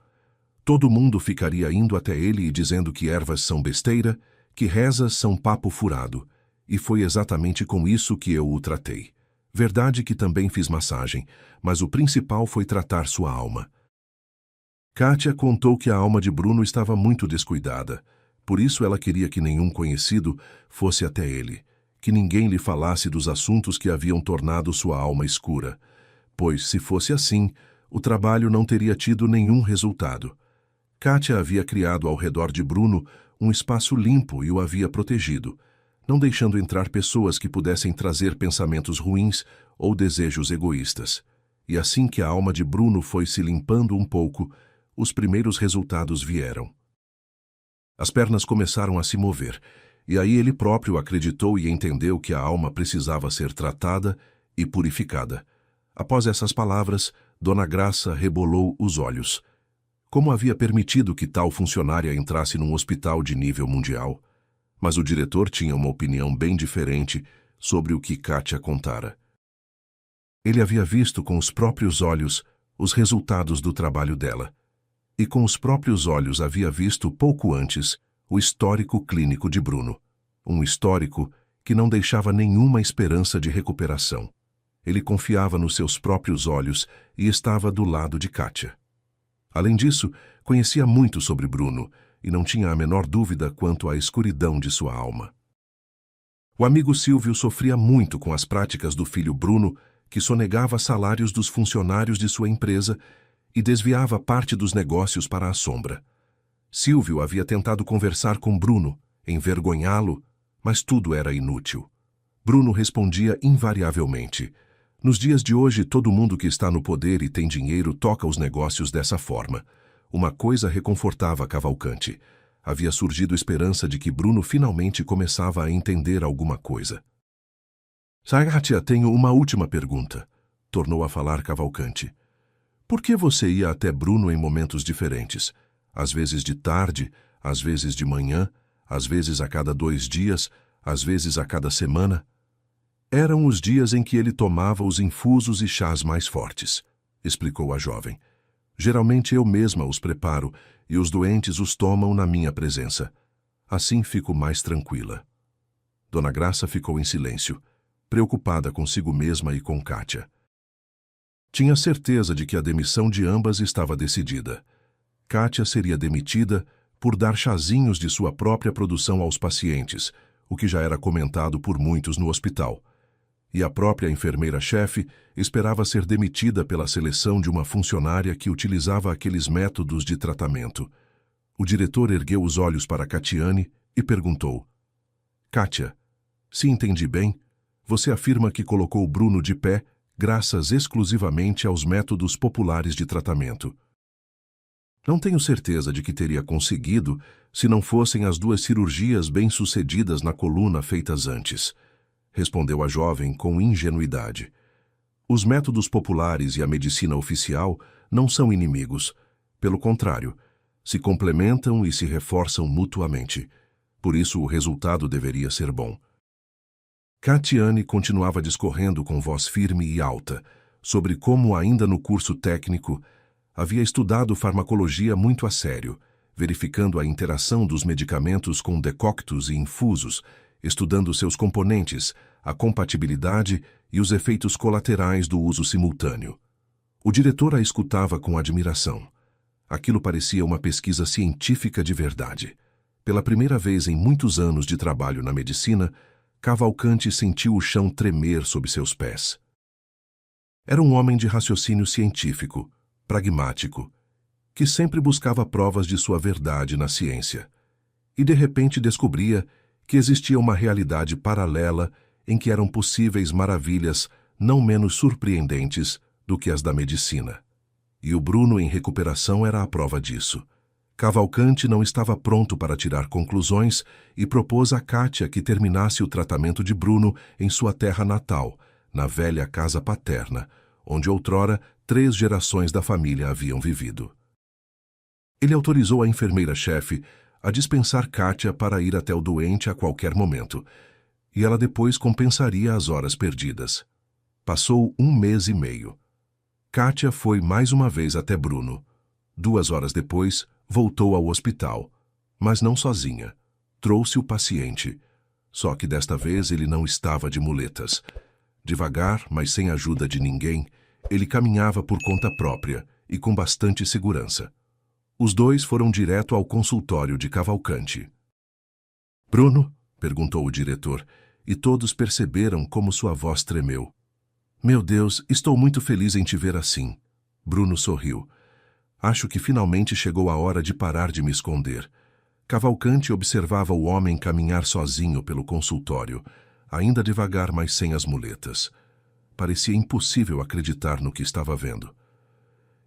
[SPEAKER 1] Todo mundo ficaria indo até ele e dizendo que ervas são besteira, que rezas são papo furado, e foi exatamente com isso que eu o tratei. Verdade que também fiz massagem, mas o principal foi tratar sua alma. Kátia contou que a alma de Bruno estava muito descuidada. Por isso ela queria que nenhum conhecido fosse até ele, que ninguém lhe falasse dos assuntos que haviam tornado sua alma escura, pois, se fosse assim, o trabalho não teria tido nenhum resultado. Kátia havia criado ao redor de Bruno um espaço limpo e o havia protegido, não deixando entrar pessoas que pudessem trazer pensamentos ruins ou desejos egoístas. E assim que a alma de Bruno foi se limpando um pouco, os primeiros resultados vieram. As pernas começaram a se mover, e aí ele próprio acreditou e entendeu que a alma precisava ser tratada e purificada. Após essas palavras, Dona Graça rebolou os olhos. Como havia permitido que tal funcionária entrasse num hospital de nível mundial? Mas o diretor tinha uma opinião bem diferente sobre o que Kátia contara. Ele havia visto com os próprios olhos os resultados do trabalho dela. E com os próprios olhos havia visto pouco antes o histórico clínico de Bruno. Um histórico que não deixava nenhuma esperança de recuperação. Ele confiava nos seus próprios olhos e estava do lado de Kátia. Além disso, conhecia muito sobre Bruno e não tinha a menor dúvida quanto à escuridão de sua alma. O amigo Silvio sofria muito com as práticas do filho Bruno, que sonegava salários dos funcionários de sua empresa e desviava parte dos negócios para a sombra. Silvio havia tentado conversar com Bruno, envergonhá-lo, mas tudo era inútil. Bruno respondia invariavelmente: "Nos dias de hoje, todo mundo que está no poder e tem dinheiro toca os negócios dessa forma." Uma coisa reconfortava Cavalcante. Havia surgido esperança de que Bruno finalmente começava a entender alguma coisa. "Kátia, tenho uma última pergunta", tornou a falar Cavalcante. "Por que você ia até Bruno em momentos diferentes? Às vezes de tarde, às vezes de manhã, às vezes a cada 2 dias, às vezes a cada semana?" "Eram os dias em que ele tomava os infusos e chás mais fortes", explicou a jovem. "Geralmente eu mesma os preparo e os doentes os tomam na minha presença. Assim fico mais tranquila." Dona Graça ficou em silêncio, preocupada consigo mesma e com Kátia. Tinha certeza de que a demissão de ambas estava decidida. Kátia seria demitida por dar chazinhos de sua própria produção aos pacientes, o que já era comentado por muitos no hospital. E a própria enfermeira-chefe esperava ser demitida pela seleção de uma funcionária que utilizava aqueles métodos de tratamento. O diretor ergueu os olhos para Catiane e perguntou: Kátia, se entendi bem, você afirma que colocou Bruno de pé graças exclusivamente aos métodos populares de tratamento. Não tenho certeza de que teria conseguido se não fossem as 2 cirurgias bem-sucedidas na coluna feitas antes, respondeu a jovem com ingenuidade. Os métodos populares e a medicina oficial não são inimigos. Pelo contrário, se complementam e se reforçam mutuamente. Por isso o resultado deveria ser bom. Catiane continuava discorrendo com voz firme e alta sobre como, ainda no curso técnico, havia estudado farmacologia muito a sério, verificando a interação dos medicamentos com decoctos e infusos, estudando seus componentes, a compatibilidade e os efeitos colaterais do uso simultâneo. O diretor a escutava com admiração. Aquilo parecia uma pesquisa científica de verdade. Pela primeira vez em muitos anos de trabalho na medicina, Cavalcanti sentiu o chão tremer sob seus pés. Era um homem de raciocínio científico, pragmático, que sempre buscava provas de sua verdade na ciência, e de repente descobria que existia uma realidade paralela em que eram possíveis maravilhas não menos surpreendentes do que as da medicina. E o Bruno em recuperação era a prova disso. Cavalcanti não estava pronto para tirar conclusões e propôs a Kátia que terminasse o tratamento de Bruno em sua terra natal, na velha casa paterna, onde outrora 3 gerações da família haviam vivido. Ele autorizou a enfermeira-chefe a dispensar Kátia para ir até o doente a qualquer momento, e ela depois compensaria as horas perdidas. Passou 1 mês e meio. Kátia foi mais uma vez até Bruno. 2 horas depois, voltou ao hospital, mas não sozinha. Trouxe o paciente. Só que desta vez ele não estava de muletas. Devagar, mas sem ajuda de ninguém, ele caminhava por conta própria e com bastante segurança. Os 2 foram direto ao consultório de Cavalcanti. Bruno? Perguntou o diretor, e todos perceberam como sua voz tremeu. Meu Deus, estou muito feliz em te ver assim. Bruno sorriu. Acho que finalmente chegou a hora de parar de me esconder. Cavalcanti observava o homem caminhar sozinho pelo consultório, ainda devagar, mas sem as muletas. Parecia impossível acreditar no que estava vendo.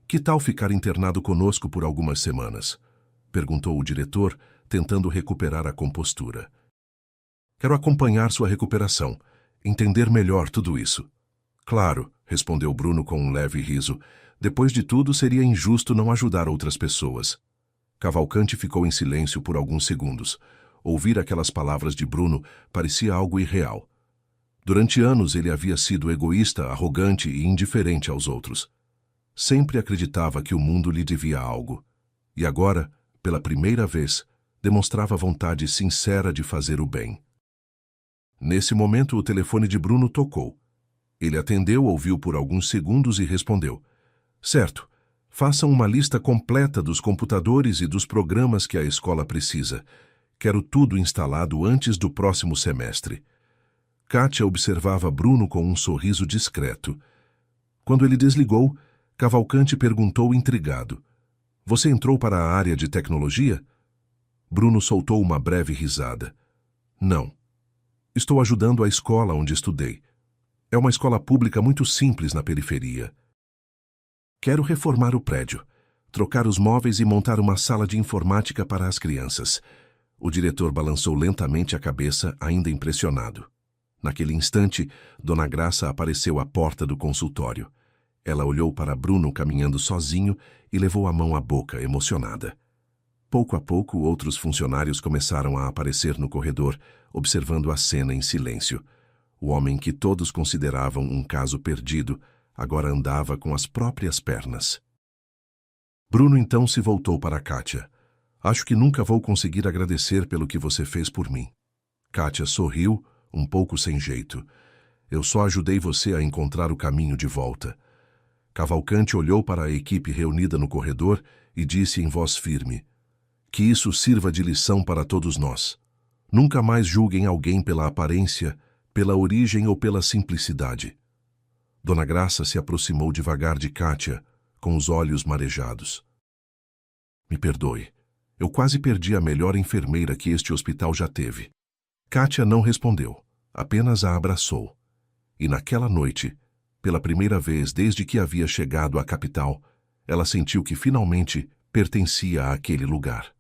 [SPEAKER 1] Que tal ficar internado conosco por algumas semanas? Perguntou o diretor, tentando recuperar a compostura. Quero acompanhar sua recuperação, entender melhor tudo isso. Claro, respondeu Bruno com um leve riso. Depois de tudo, seria injusto não ajudar outras pessoas. Cavalcanti ficou em silêncio por alguns segundos. Ouvir aquelas palavras de Bruno parecia algo irreal. Durante anos ele havia sido egoísta, arrogante e indiferente aos outros. Sempre acreditava que o mundo lhe devia algo. E agora, pela primeira vez, demonstrava vontade sincera de fazer o bem. Nesse momento, o telefone de Bruno tocou. Ele atendeu, ouviu por alguns segundos e respondeu. Certo, façam uma lista completa dos computadores e dos programas que a escola precisa. Quero tudo instalado antes do próximo semestre. Kátia observava Bruno com um sorriso discreto. Quando ele desligou, Cavalcanti perguntou intrigado. Você entrou para a área de tecnologia? Bruno soltou uma breve risada. Não. Estou ajudando a escola onde estudei. É uma escola pública muito simples na periferia. Quero reformar o prédio, trocar os móveis e montar uma sala de informática para as crianças. O diretor balançou lentamente a cabeça, ainda impressionado. Naquele instante, Dona Graça apareceu à porta do consultório. Ela olhou para Bruno caminhando sozinho e levou a mão à boca, emocionada. Pouco a pouco, outros funcionários começaram a aparecer no corredor, observando a cena em silêncio. O homem que todos consideravam um caso perdido, agora andava com as próprias pernas. Bruno então se voltou para Kátia. Acho que nunca vou conseguir agradecer pelo que você fez por mim. Kátia sorriu, um pouco sem jeito. Eu só ajudei você a encontrar o caminho de volta. Cavalcanti olhou para a equipe reunida no corredor e disse em voz firme: que isso sirva de lição para todos nós. Nunca mais julguem alguém pela aparência, pela origem ou pela simplicidade. Dona Graça se aproximou devagar de Kátia, com os olhos marejados. Me perdoe, eu quase perdi a melhor enfermeira que este hospital já teve. Kátia não respondeu, apenas a abraçou. E naquela noite, pela primeira vez desde que havia chegado à capital, ela sentiu que finalmente pertencia àquele lugar.